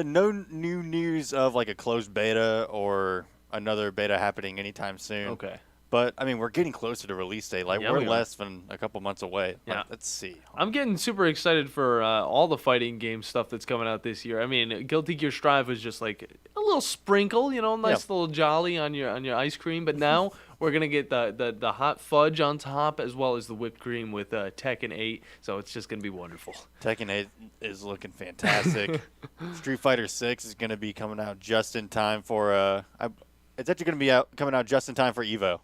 No new news of like a closed beta or another beta happening anytime soon. Okay. But I mean, we're getting closer to release date. Like we're we are. less than a couple months away. Yeah. Like, let's see. I'm getting super excited for all the fighting game stuff that's coming out this year. I mean, Guilty Gear Strive was just like a little sprinkle, nice little jolly on your ice cream. But now we're gonna get the hot fudge on top as well as the whipped cream with Tekken 8. So it's just gonna be wonderful. Tekken 8 is looking fantastic. Street Fighter 6 is gonna be coming out just in time for it's actually going to be coming out just in time for EVO.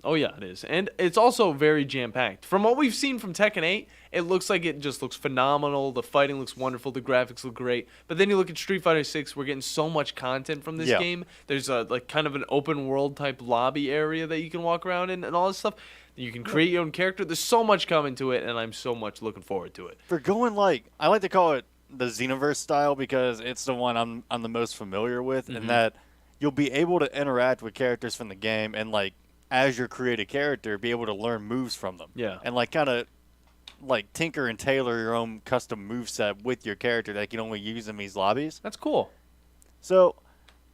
Oh, yeah, it is. And it's also very jam-packed. From what we've seen from Tekken 8, it looks like it just looks phenomenal. The fighting looks wonderful. The graphics look great. But then you look at Street Fighter 6, we're getting so much content from this game. There's like kind of an open-world type lobby area that you can walk around in and all this stuff. You can create your own character. There's so much coming to it, and I'm so much looking forward to it. For going I like to call it the Xenoverse style because it's the one I'm the most familiar with, and that you'll be able to interact with characters from the game and, like, as your created character, be able to learn moves from them. Yeah. And, like, kind of, like, tinker and tailor your own custom moveset with your character that you can only use in these lobbies. That's cool. So,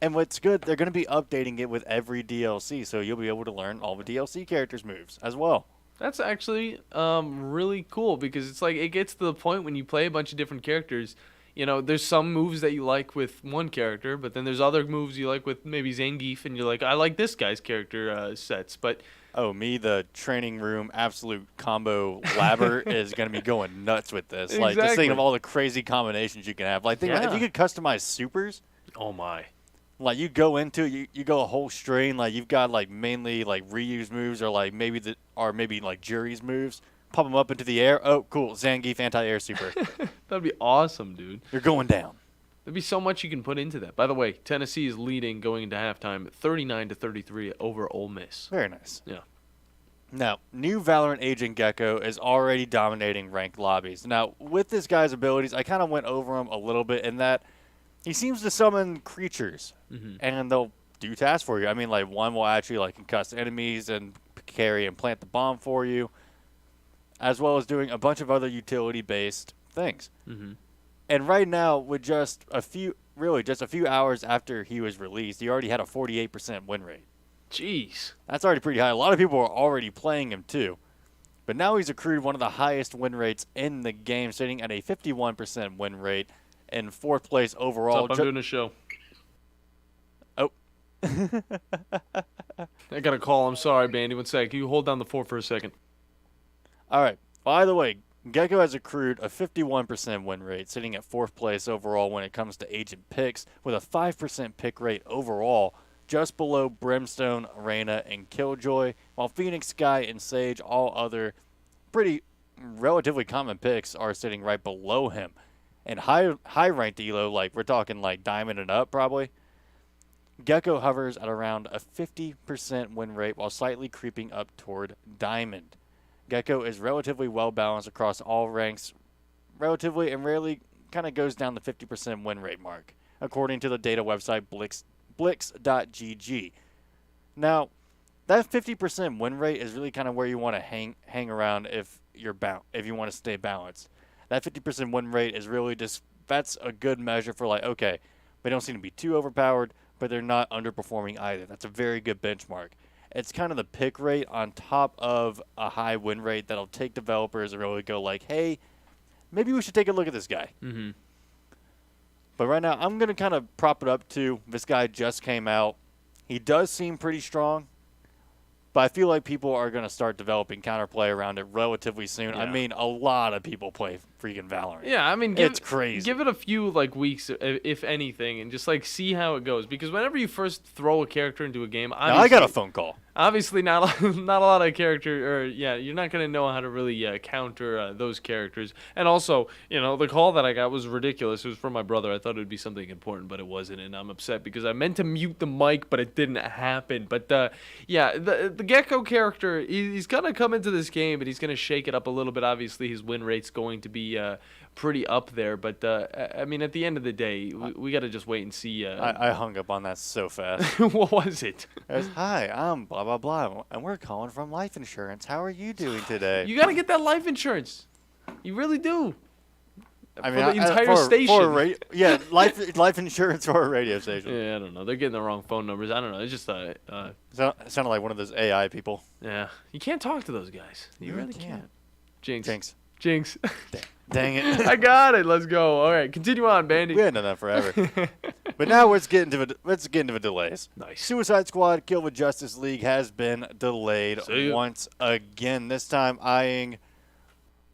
and what's good, they're going to be updating it with every DLC, so you'll be able to learn all the DLC characters' moves as well. That's actually really cool because it's like it gets to the point when you play a bunch of different characters. You know, there's some moves that you like with one character, but then there's other moves you like with maybe Zangief, and you're like, I like this guy's character sets. But the training room absolute combo labber is going to be going nuts with this. Like, just thinking of all the crazy combinations you can have. Like, think about if you could customize supers. Oh, my. Like, you go into it, you go a whole strain. Like, you've got, like, mainly, like, reuse moves or, like, maybe, like, Jury's moves. Pop them up into the air. Oh, cool. Zangief anti-air super. That'd be awesome, dude. You're going down. There'd be so much you can put into that. By the way, Tennessee is leading going into halftime 39-33 over Ole Miss. Very nice. Yeah. Now, new Valorant agent Gecko is already dominating ranked lobbies. Now, with this guy's abilities, I kind of went over him a little bit in that he seems to summon creatures, and they'll do tasks for you. I mean, like, one will actually, like, concuss enemies and carry and plant the bomb for you, as well as doing a bunch of other utility-based things. And right now, with just a few hours after he was released, he already had a 48% win rate. Jeez. That's already pretty high. A lot of people are already playing him, too. But now he's accrued one of the highest win rates in the game, sitting at a 51% win rate in 4th place overall. What's up? I'm doing a show. Oh. I got a call. I'm sorry, Bandy. 1 sec. Can you hold down the fort for a second? All right. By the way, Gecko has accrued a 51% win rate, sitting at 4th place overall when it comes to agent picks, with a 5% pick rate overall, just below Brimstone, Arena, and Killjoy, while Phoenix, Sky, and Sage, all other pretty relatively common picks, are sitting right below him. And high-ranked elo, like we're talking like Diamond and up probably, Gecko hovers at around a 50% win rate while slightly creeping up toward Diamond. Gecko is relatively well-balanced across all ranks, relatively, and rarely kind of goes down the 50% win rate mark, according to the data website Blitz.gg. Now, that 50% win rate is really kind of where you want to hang around if you want to stay balanced. That 50% win rate is really just, that's a good measure for like, okay, they don't seem to be too overpowered, but they're not underperforming either. That's a very good benchmark. It's kind of the pick rate on top of a high win rate that'll take developers to really go like, hey, maybe we should take a look at this guy. But right now, I'm going to kind of prop it up to this guy just came out. He does seem pretty strong, but I feel like people are going to start developing counterplay around it relatively soon. Yeah. I mean, a lot of people play freaking Valorant. Yeah, I mean, it's crazy. Give it a few like weeks, if anything, and just like see how it goes. Because whenever you first throw a character into a game, now I got a phone call. Obviously, not a lot of character, you're not gonna know how to really counter those characters. And also, the call that I got was ridiculous. It was from my brother. I thought it would be something important, but it wasn't, and I'm upset because I meant to mute the mic, but it didn't happen. But the Gecko character, he's gonna come into this game, and he's gonna shake it up a little bit. Obviously, his win rate's going to be pretty up there, but I mean, at the end of the day, we got to just wait and see. I hung up on that so fast. What was it? It was, hi, I'm blah blah blah, and we're calling from life insurance. How are you doing today? You got to get that life insurance. You really do. I For mean, the entire station. Life insurance for a radio station. Yeah, I don't know. They're getting the wrong phone numbers. I don't know. It's just it sounded like one of those AI people. Yeah, you can't talk to those guys. You really can't. Jinx. Dang it. I got it. Let's go. All right, continue on, Bandy. We hadn't done that forever. But now let's get into the delays. Nice. Suicide Squad Kill the Justice League has been delayed once again. This time eyeing,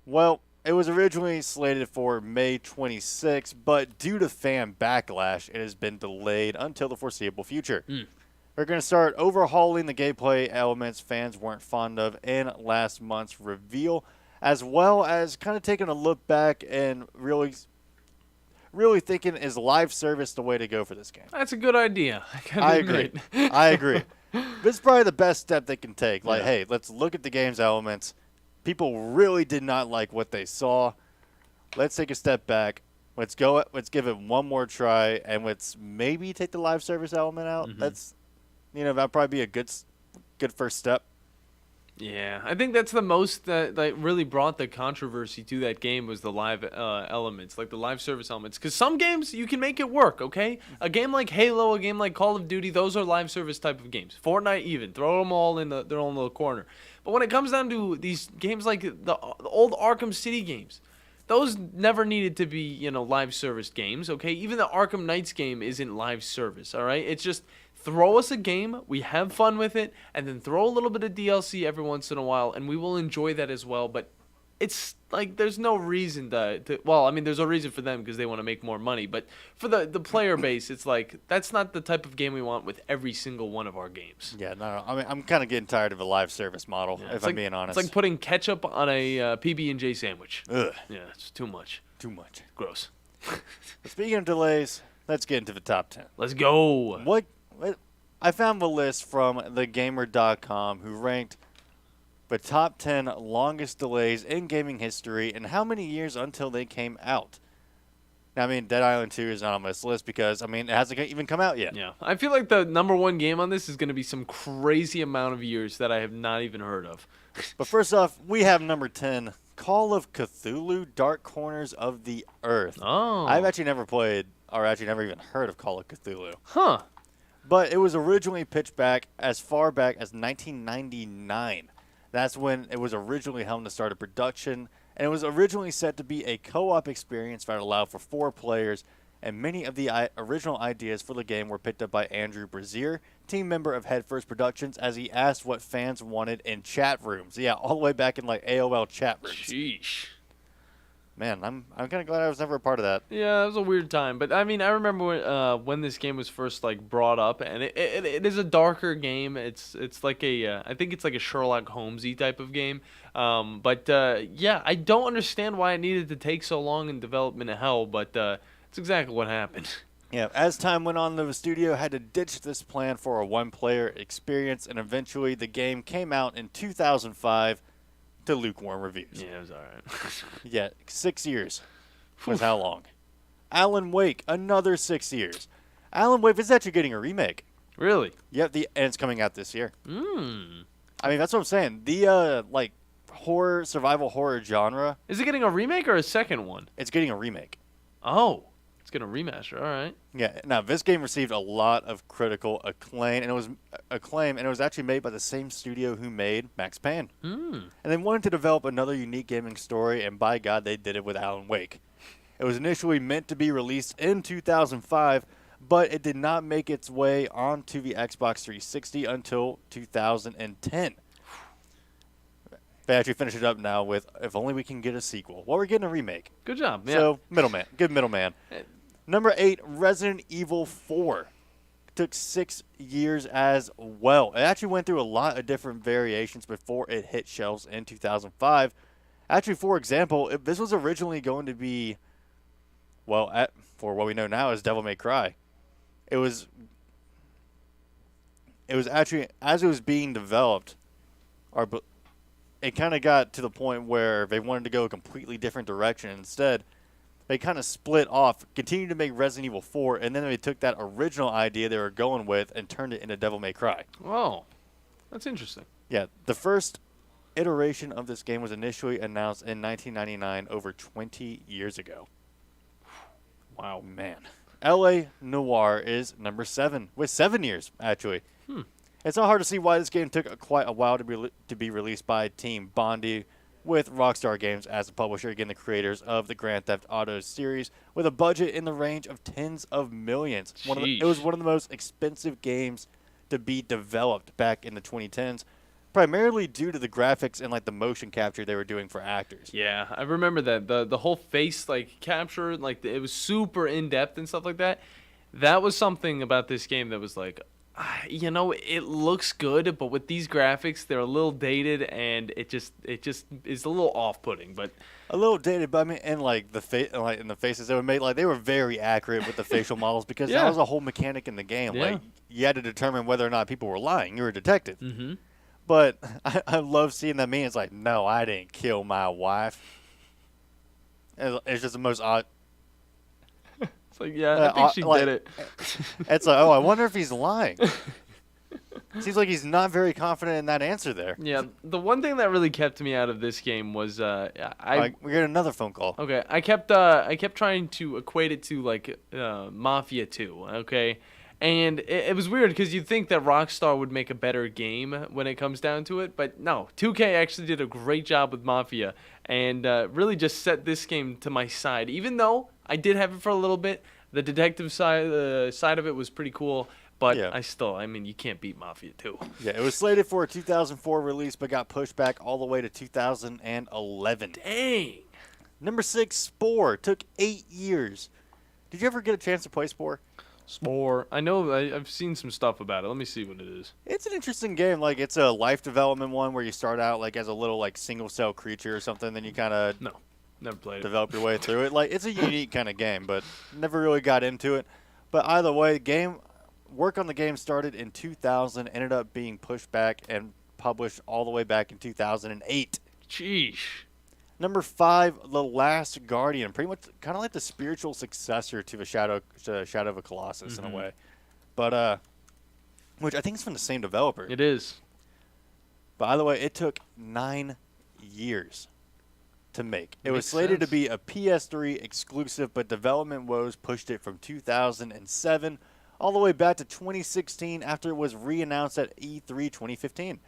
well, it was originally slated for May 26th, but due to fan backlash, it has been delayed until the foreseeable future. They're going to start overhauling the gameplay elements fans weren't fond of in last month's reveal, as well as kind of taking a look back and really thinking, is live service the way to go for this game? That's a good idea. I agree. I agree. This is probably the best step they can take. Like, hey, let's look at the game's elements. People really did not like what they saw. Let's take a step back. Let's give it one more try, and let's maybe take the live service element out. That's, that'd probably be a good first step. Yeah, I think that's the most that really brought the controversy to that game was the live elements, like the live service elements. Because some games you can make it work, okay? A game like Halo, a game like Call of Duty, those are live service type of games. Fortnite even, throw them all in their own little corner. But when it comes down to these games like the old Arkham City games, those never needed to be, live service games, okay? Even the Arkham Knights game isn't live service, all right? It's just throw us a game, we have fun with it, and then throw a little bit of DLC every once in a while, and we will enjoy that as well. But it's like there's no reason there's a reason for them because they want to make more money. But for the player base, it's like that's not the type of game we want with every single one of our games. Yeah, no. I mean, I'm kind of getting tired of a live service model, if I'm being honest. It's like putting ketchup on a PB&J sandwich. Ugh. Yeah, it's too much. Too much. Gross. Speaking of delays, let's get into the top 10. Let's go. What I found the list from thegamer.com who ranked the top 10 longest delays in gaming history and how many years until they came out. Now, I mean, Dead Island 2 is not on this list because, it hasn't even come out yet. Yeah. I feel like the number one game on this is going to be some crazy amount of years that I have not even heard of. But first off, we have number 10, Call of Cthulhu Dark Corners of the Earth. Oh. I've actually never played, or actually never even heard of Call of Cthulhu. Huh. But it was originally pitched back as far back as 1999. That's when it was originally helmed to start a production, and it was originally set to be a co-op experience that allowed for 4 players, and many of the original ideas for the game were picked up by Andrew Brazier, team member of Headfirst Productions, as he asked what fans wanted in chat rooms. Yeah, all the way back in like AOL chat rooms. Sheesh. Man, I'm kind of glad I was never a part of that. Yeah, it was a weird time. But, I remember when this game was first, brought up. And it is a darker game. It's like I think it's like a Sherlock Holmesy type of game. Yeah, I don't understand why it needed to take so long in development hell. But it's exactly what happened. Yeah, as time went on, the studio had to ditch this plan for a one-player experience. And eventually, the game came out in 2005. To lukewarm reviews. Yeah, it was alright. Yeah, 6 years was how long. Alan Wake, another 6 years. Alan Wake is actually getting a remake. Really? Yep, and it's coming out this year. Hmm. That's what I'm saying. The survival horror genre. Is it getting a remake or a second one? It's getting a remake. Oh. It's getting a remaster, all right. Yeah, now this game received a lot of critical acclaim, and it was actually made by the same studio who made Max Payne. And they wanted to develop another unique gaming story, and by God, they did it with Alan Wake. It was initially meant to be released in 2005, but it did not make its way onto the Xbox 360 until 2010. They actually finished it up now with If Only We Can Get a Sequel. Well, we're getting a remake. Good job. Yeah. So, middleman. Good middleman. Number 8, Resident Evil 4. Took 6 years as well. It actually went through a lot of different variations before it hit shelves in 2005. Actually, for example, this was originally going to be, for what we know now as Devil May Cry. It was actually, as it was being developed, it kind of got to the point where they wanted to go a completely different direction. Instead, they kind of split off, continued to make Resident Evil 4, and then they took that original idea they were going with and turned it into Devil May Cry. Oh, that's interesting. Yeah, the first iteration of this game was initially announced in 1999, over 20 years ago. Wow, man. L.A. Noire is number 7, with 7 years, actually. It's not hard to see why this game took quite a while to be released by Team Bondi, with Rockstar Games as the publisher, again the creators of the Grand Theft Auto series, with a budget in the range of tens of millions. It was one of the most expensive games to be developed back in the 2010s, primarily due to the graphics and the motion capture they were doing for actors. Yeah, I remember that the whole face capture, it was super in depth and stuff like that. That was something about this game that was it looks good, but with these graphics, they're a little dated, and it just is a little off-putting. But a little dated, but and in the faces they were made, they were very accurate with the facial models because that was a whole mechanic in the game. Yeah. You had to determine whether or not people were lying. You were a detective. Mm-hmm. But I love seeing that meme. It's no, I didn't kill my wife. It's just the most odd. It's I think she did it. It's I wonder if he's lying. Seems like he's not very confident in that answer there. Yeah, the one thing that really kept me out of this game was We got another phone call. Okay, I kept trying to equate it to like Mafia 2. Okay, and it was weird because you'd think that Rockstar would make a better game when it comes down to it, but no, 2K actually did a great job with Mafia and really just set this game to my side. Even though I did have it for a little bit, the detective side of it was pretty cool. But Yeah. I mean, you can't beat Mafia 2. Yeah, it was slated for a 2004 release, but got pushed back all the way to 2011. Dang. Number 6, Spore. Took 8 years. Did you ever get a chance to play Spore? Spore. I know I've seen some stuff about it. Let me see what it is. It's an interesting game. Like, it's a life development one where you start out like as a little like single cell creature or something, then you kind of never played develop your way through it. Like, it's a unique kind of game, but never really got into it. But either way, work on the game started in 2000, ended up being pushed back and published all the way back in 2008. Sheesh. Number 5, The Last Guardian, pretty much kind of like the spiritual successor to the Shadow of a Colossus in a way, but which I think is from the same developer. It is. By the way, it took 9 years to make. It was Makes slated to sense. be a PS3 exclusive, but development woes pushed it from 2007 all the way back to 2016 after it was re-announced at E3 2015.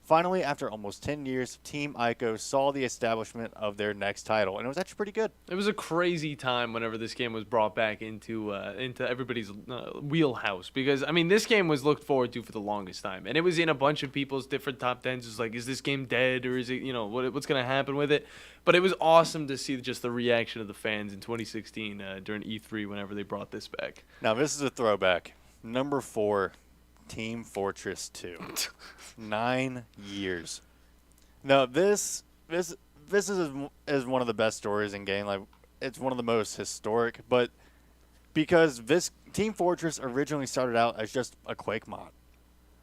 Finally, after almost 10 years, Team Ico saw the establishment of their next title, and it was actually pretty good. It was a crazy time whenever this game was brought back into everybody's wheelhouse because, I mean, this game was looked forward to for the longest time, and it was in a bunch of people's different top 10s. It's like, is this game dead, or is it, what's going to happen with it? But it was awesome to see just the reaction of the fans in 2016 during E3 whenever they brought this back. Now, this is a throwback. Number 4, Team Fortress 2. 9 years. Now, this is one of the best stories in game. Like, it's one of the most historic, but because this Team Fortress originally started out as just a Quake mod.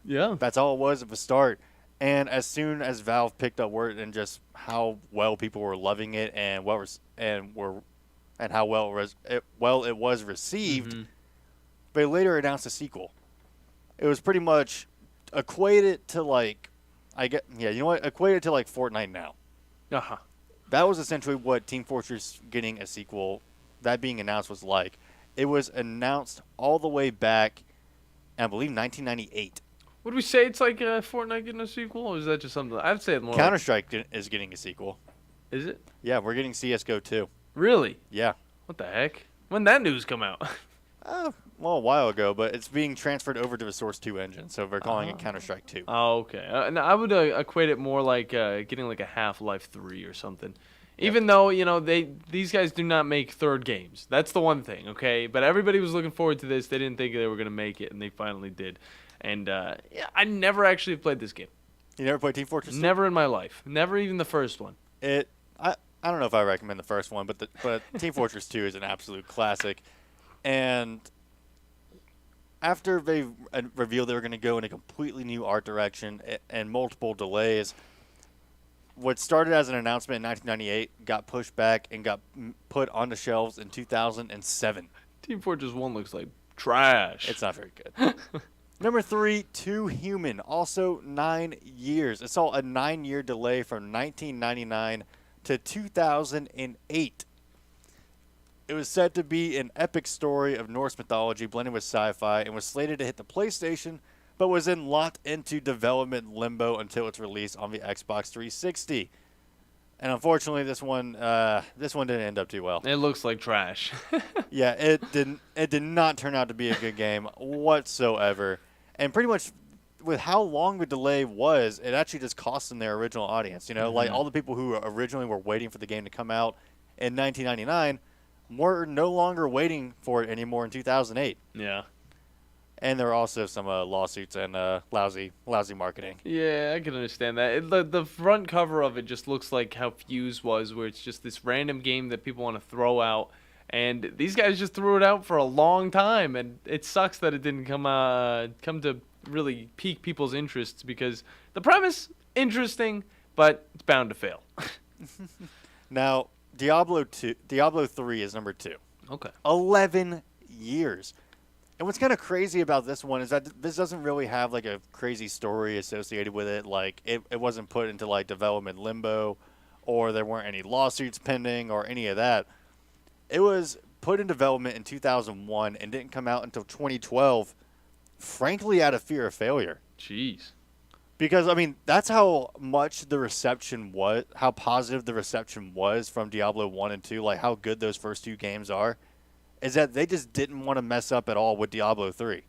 Yeah. That's all it was at the start. And as soon as Valve picked up word and just how well people were loving it and how well it was received, they later announced a sequel. It was pretty much equated to like equated to like Fortnite now. Uh-huh. That was essentially what Team Fortress getting a sequel, that being announced, was like. It was announced all the way back, I believe, 1998. Would we say it's like Fortnite getting a sequel, or is that just something? I'd say it more. Counter-Strike is getting a sequel. Is it? Yeah, we're getting CS:GO 2. Really? Yeah. What the heck? When did that news come out? Well, a while ago, but it's being transferred over to the Source 2 engine, so they're calling it Counter-Strike 2. Oh, okay. And I would equate it more like getting like a Half-Life 3 or something. Even though, these guys do not make third games. That's the one thing, okay? But everybody was looking forward to this. They didn't think they were going to make it, and they finally did. And I never actually played this game. You never played Team Fortress 2? Never in my life. Never even the first one. I don't know if I recommend the first one, but Team Fortress 2 is an absolute classic. And after they revealed they were going to go in a completely new art direction and multiple delays, what started as an announcement in 1998 got pushed back and got put on the shelves in 2007. Team Fortress 1 looks like trash. It's not very good. Number 3, Too Human. Also 9 years. It saw a 9-year delay from 1999 to 2008. It was said to be an epic story of Norse mythology blended with sci-fi and was slated to hit the PlayStation, but was then locked into development limbo until its release on the Xbox 360. And unfortunately, this one didn't end up too well. It looks like trash. Yeah, it did not turn out to be a good game whatsoever. And pretty much with how long the delay was, it actually just cost them their original audience. Like all the people who originally were waiting for the game to come out in 1999 were no longer waiting for it anymore in 2008. Yeah. And there are also some lawsuits and lousy marketing. Yeah, I can understand that. The front cover of it just looks like how Fuse was, where it's just this random game that people want to throw out. And these guys just threw it out for a long time, and it sucks that it didn't come to really pique people's interests because the premise, interesting, but it's bound to fail. Now, Diablo 3 is number 2. Okay. 11 years. And what's kind of crazy about this one is that this doesn't really have like a crazy story associated with it. Like it wasn't put into like development limbo, or there weren't any lawsuits pending or any of that. It was put in development in 2001 and didn't come out until 2012, frankly out of fear of failure. Jeez. Because, I mean, that's how much the reception was, how positive the reception was from Diablo 1 and 2, like how good those first 2 games are, is that they just didn't want to mess up at all with Diablo 3.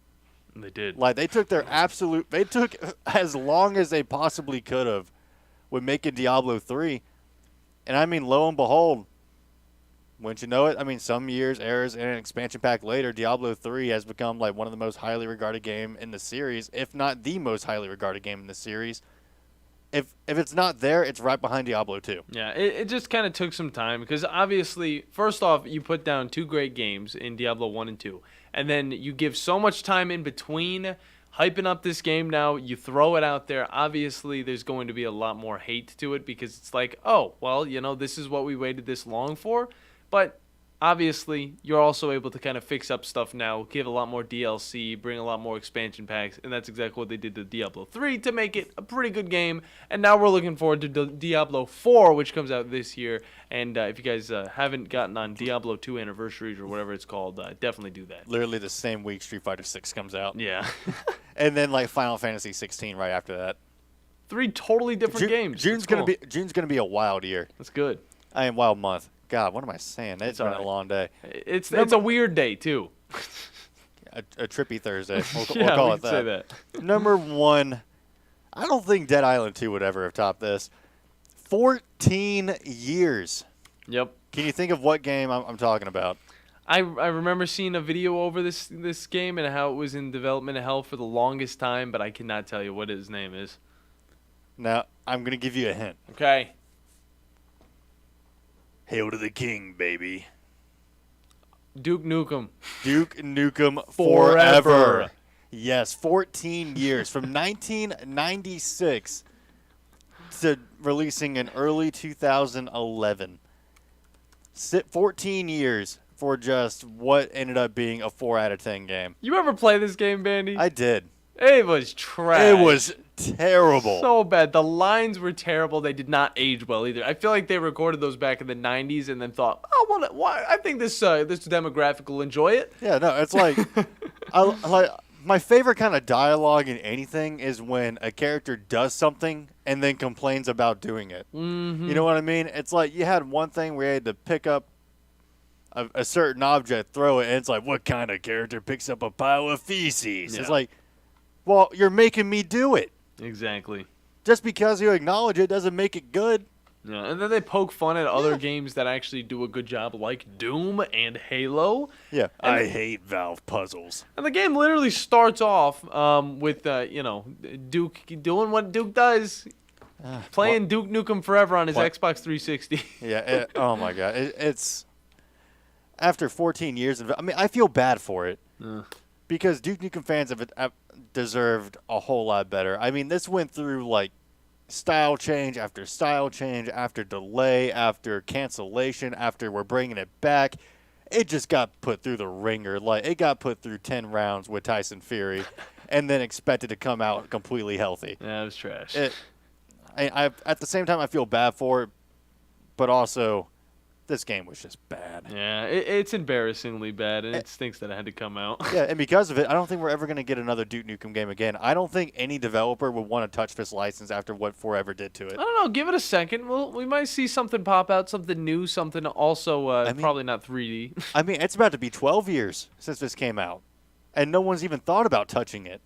And they did. Like, they took they took as long as they possibly could have with making Diablo 3. And, I mean, lo and behold, wouldn't you know it? I mean, some years, eras, and an expansion pack later, Diablo 3 has become like one of the most highly regarded game in the series, if not the most highly regarded game in the series. If it's not there, it's right behind Diablo 2. Yeah, it just kind of took some time because obviously, first off, you put down 2 great games in Diablo 1 and 2, and then you give so much time in between hyping up this game now, you throw it out there. Obviously, there's going to be a lot more hate to it because it's like, oh, well, you know, this is what we waited this long for. But obviously, you're also able to kind of fix up stuff now, give a lot more DLC, bring a lot more expansion packs, and that's exactly what they did to Diablo 3 to make it a pretty good game. And now we're looking forward to Diablo 4, which comes out this year. And if you guys haven't gotten on Diablo 2 Anniversaries or whatever it's called, definitely do that. Literally the same week Street Fighter 6 comes out. Yeah. And then like Final Fantasy 16 right after that. 3 totally different games. June's gonna be a wild year. That's good. I am wild month. God, what am I saying? It's been a long day. It's a weird day, too. a trippy Thursday. We'll Yeah, call we it can say that. Number 1, I don't think Dead Island 2 would ever have topped this. 14 years. Yep. Can you think of what game I'm talking about? I remember seeing a video over this game and how it was in development hell for the longest time, but I cannot tell you what his name is. Now, I'm going to give you a hint. Okay. Hail to the king, baby. Duke Nukem. Duke Nukem Forever. Yes, 14 years. From 1996 to releasing in early 2011. 14 years for just what ended up being a 4 out of 10 game. You ever play this game, Bandy? I did. It was trash. It was terrible. So bad. The lines were terrible. They did not age well either. I feel like they recorded those back in the 90s and then thought, oh, well, why? I think this demographic will enjoy it. Yeah, no, it's like, my favorite kind of dialogue in anything is when a character does something and then complains about doing it. Mm-hmm. You know what I mean? It's like you had one thing where you had to pick up a certain object, throw it, and it's like, what kind of character picks up a pile of feces? Yeah. It's like, well, you're making me do it. Exactly. Just because you acknowledge it doesn't make it good. Yeah, and then they poke fun at other games that actually do a good job, like Doom and Halo. Yeah, and I hate Valve puzzles. And the game literally starts off with, Duke doing what Duke does, playing Duke Nukem Forever on his Xbox 360. Yeah, oh my God. It's after 14 years of, I mean, I feel bad for it. Because Duke Nukem fans have deserved a whole lot better. I mean, this went through, like, style change after delay, after cancellation, after we're bringing it back. It just got put through the ringer. Like, it got put through 10 rounds with Tyson Fury and then expected to come out completely healthy. Yeah, it was trash. I at the same time, I feel bad for it, but also this game was just bad. Yeah, it's embarrassingly bad, and it stinks that it had to come out. Yeah, and because of it, I don't think we're ever going to get another Duke Nukem game again. I don't think any developer would want to touch this license after what Forever did to it. I don't know. Give it a second. We might see something pop out, something new, something also probably not 3D. I mean, it's about to be 12 years since this came out, and no one's even thought about touching it.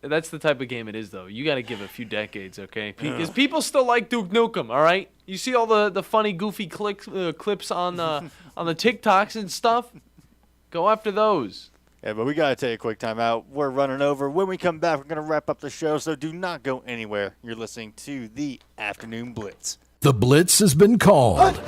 That's the type of game it is, though. You got to give it a few decades, okay? Because people still like Duke Nukem, all right? You see all the funny, goofy clips on the TikToks and stuff? Go after those. Yeah, but we got to take a quick time out. We're running over. When we come back, we're going to wrap up the show, so do not go anywhere. You're listening to the Afternoon Blitz. The Blitz has been called.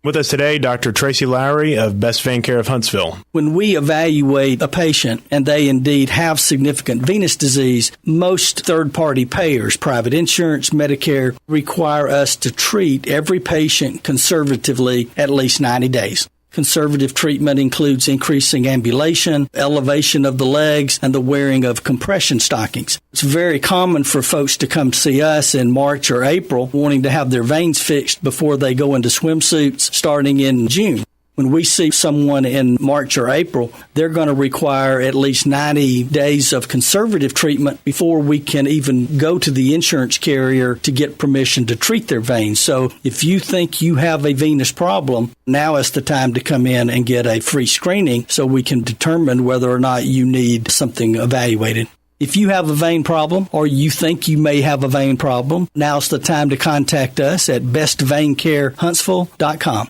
With us today, Dr. Tracy Lowry of Best Vein Care of Huntsville. When we evaluate a patient and they indeed have significant venous disease, most third-party payers, private insurance, Medicare, require us to treat every patient conservatively at least 90 days. Conservative treatment includes increasing ambulation, elevation of the legs, and the wearing of compression stockings. It's very common for folks to come see us in March or April wanting to have their veins fixed before they go into swimsuits starting in June. When we see someone in March or April, they're going to require at least 90 days of conservative treatment before we can even go to the insurance carrier to get permission to treat their veins. So if you think you have a venous problem, now is the time to come in and get a free screening so we can determine whether or not you need something evaluated. If you have a vein problem or you think you may have a vein problem, now's the time to contact us at bestveincarehuntsville.com.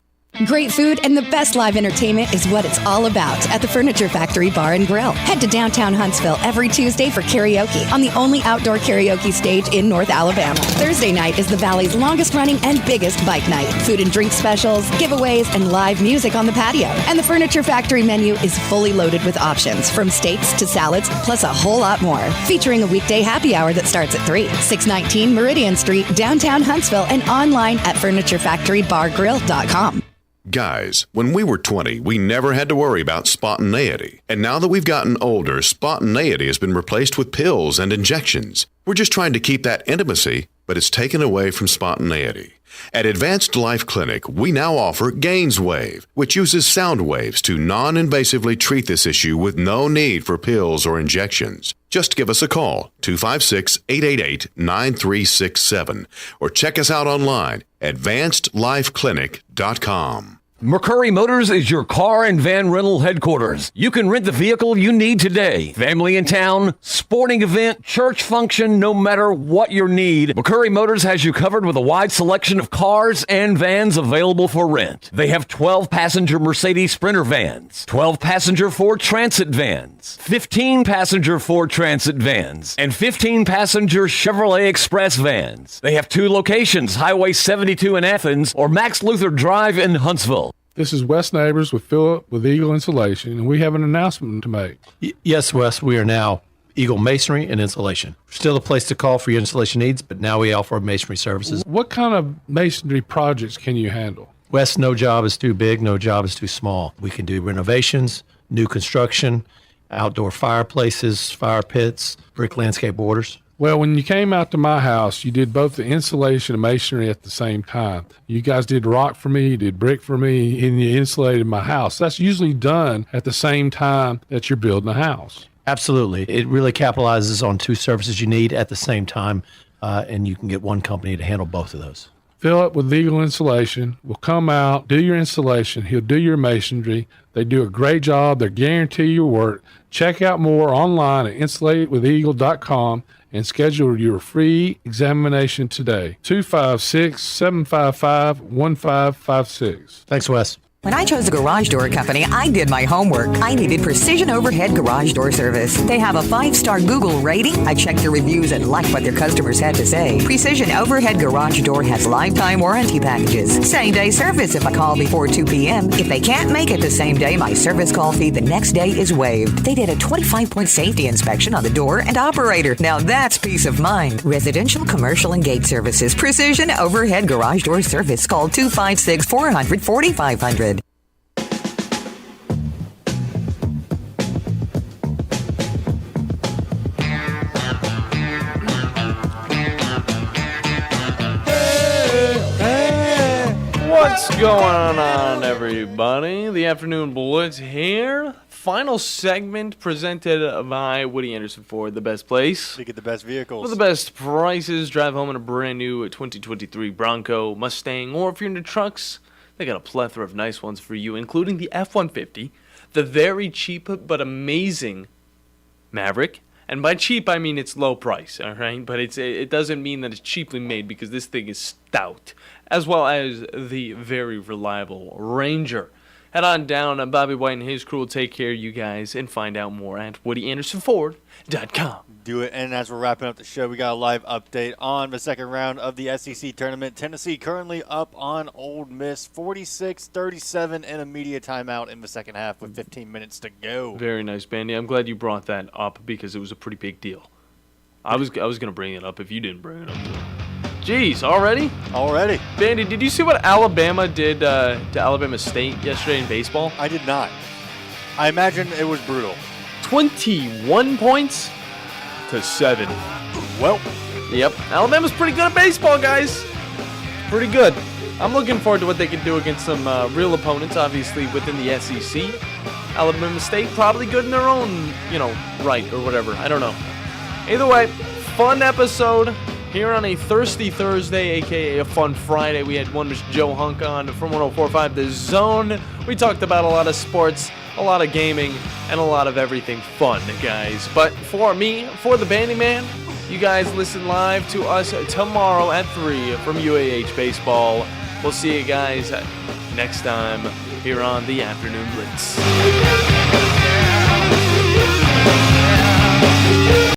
Great food and the best live entertainment is what it's all about at the Furniture Factory Bar and Grill. Head to downtown Huntsville every Tuesday for karaoke on the only outdoor karaoke stage in North Alabama. Thursday night is the Valley's longest running and biggest bike night. Food and drink specials, giveaways, and live music on the patio. And the Furniture Factory menu is fully loaded with options from steaks to salads, plus a whole lot more. Featuring a weekday happy hour that starts at 3. 619 Meridian Street, downtown Huntsville, and online at FurnitureFactoryBarGrill.com. Guys, when we were 20, we never had to worry about spontaneity. And now that we've gotten older, spontaneity has been replaced with pills and injections. We're just trying to keep that intimacy, but it's taken away from spontaneity. At Advanced Life Clinic, we now offer GainsWave, which uses sound waves to non-invasively treat this issue with no need for pills or injections. Just give us a call, 256-888-9367, or check us out online, advancedlifeclinic.com. McCurry Motors is your car and van rental headquarters. You can rent the vehicle you need today. Family in town, sporting event, church function, no matter what your need, McCurry Motors has you covered with a wide selection of cars and vans available for rent. They have 12-passenger Mercedes Sprinter vans, 12-passenger Ford Transit vans, 15-passenger Ford Transit vans, and 15-passenger Chevrolet Express vans. They have 2 locations, Highway 72 in Athens or Max Luther Drive in Huntsville. This is Wes Neighbors with Philip with Eagle Insulation, and we have an announcement to make. Yes, Wes, we are now Eagle Masonry and Insulation. Still a place to call for your installation needs, but now we offer masonry services. What kind of masonry projects can you handle? Wes, no job is too big, no job is too small. We can do renovations, new construction, outdoor fireplaces, fire pits, brick landscape borders. Well, when you came out to my house, you did both the insulation and masonry at the same time. You guys did rock for me, you did brick for me, and you insulated my house. That's usually done at the same time that you're building a house. Absolutely. It really capitalizes on 2 services you need at the same time, and you can get one company to handle both of those. Philip with Eagle Insulation will come out, do your installation. He'll do your masonry. They do a great job. They guarantee your work. Check out more online at insulatedwitheagle.com and schedule your free examination today. 256-755-1556. Thanks, Wes. When I chose a garage door company, I did my homework. I needed Precision Overhead Garage Door Service. They have a 5-star Google rating. I checked their reviews and liked what their customers had to say. Precision Overhead Garage Door has lifetime warranty packages. Same-day service if I call before 2 p.m. If they can't make it the same day, my service call fee the next day is waived. They did a 25-point safety inspection on the door and operator. Now that's peace of mind. Residential, commercial, and gate services. Precision Overhead Garage Door Service. Call 256-400-4500. What's going on, everybody? The Afternoon Blitz here. Final segment presented by Woody Anderson Ford, the best place. To get the best vehicles. With the best prices. Drive home in a brand new 2023 Bronco, Mustang, or if you're into trucks, they got a plethora of nice ones for you, including the F-150, the very cheap but amazing Maverick. And by cheap, I mean it's low price, all right? But it doesn't mean that it's cheaply made because this thing is stout, as well as the very reliable Ranger. Head on down. Bobby White and his crew will take care of you guys and find out more at WoodyAndersonFord.com. Do it. And as we're wrapping up the show, we got a live update on the second round of the SEC tournament. Tennessee currently up on Ole Miss, 46-37, and a media timeout in the second half with 15 minutes to go. Very nice, Bandy. I'm glad you brought that up because it was a pretty big deal. I was going to bring it up if you didn't bring it up. Jeez, already? Already. Bandy, did you see what Alabama did to Alabama State yesterday in baseball? I did not. I imagine it was brutal. 21 points to 7. Well. Yep. Alabama's pretty good at baseball, guys. Pretty good. I'm looking forward to what they can do against some real opponents, obviously, within the SEC. Alabama State probably good in their own, right or whatever. I don't know. Either way, fun episode here on a Thirsty Thursday, a.k.a. a fun Friday. We had one Mr. Joe Hunk on from 104.5 The Zone. We talked about a lot of sports, a lot of gaming, and a lot of everything fun, guys. But for me, for the Bandiman, you guys listen live to us tomorrow at 3 from UAH Baseball. We'll see you guys next time here on the Afternoon Blitz.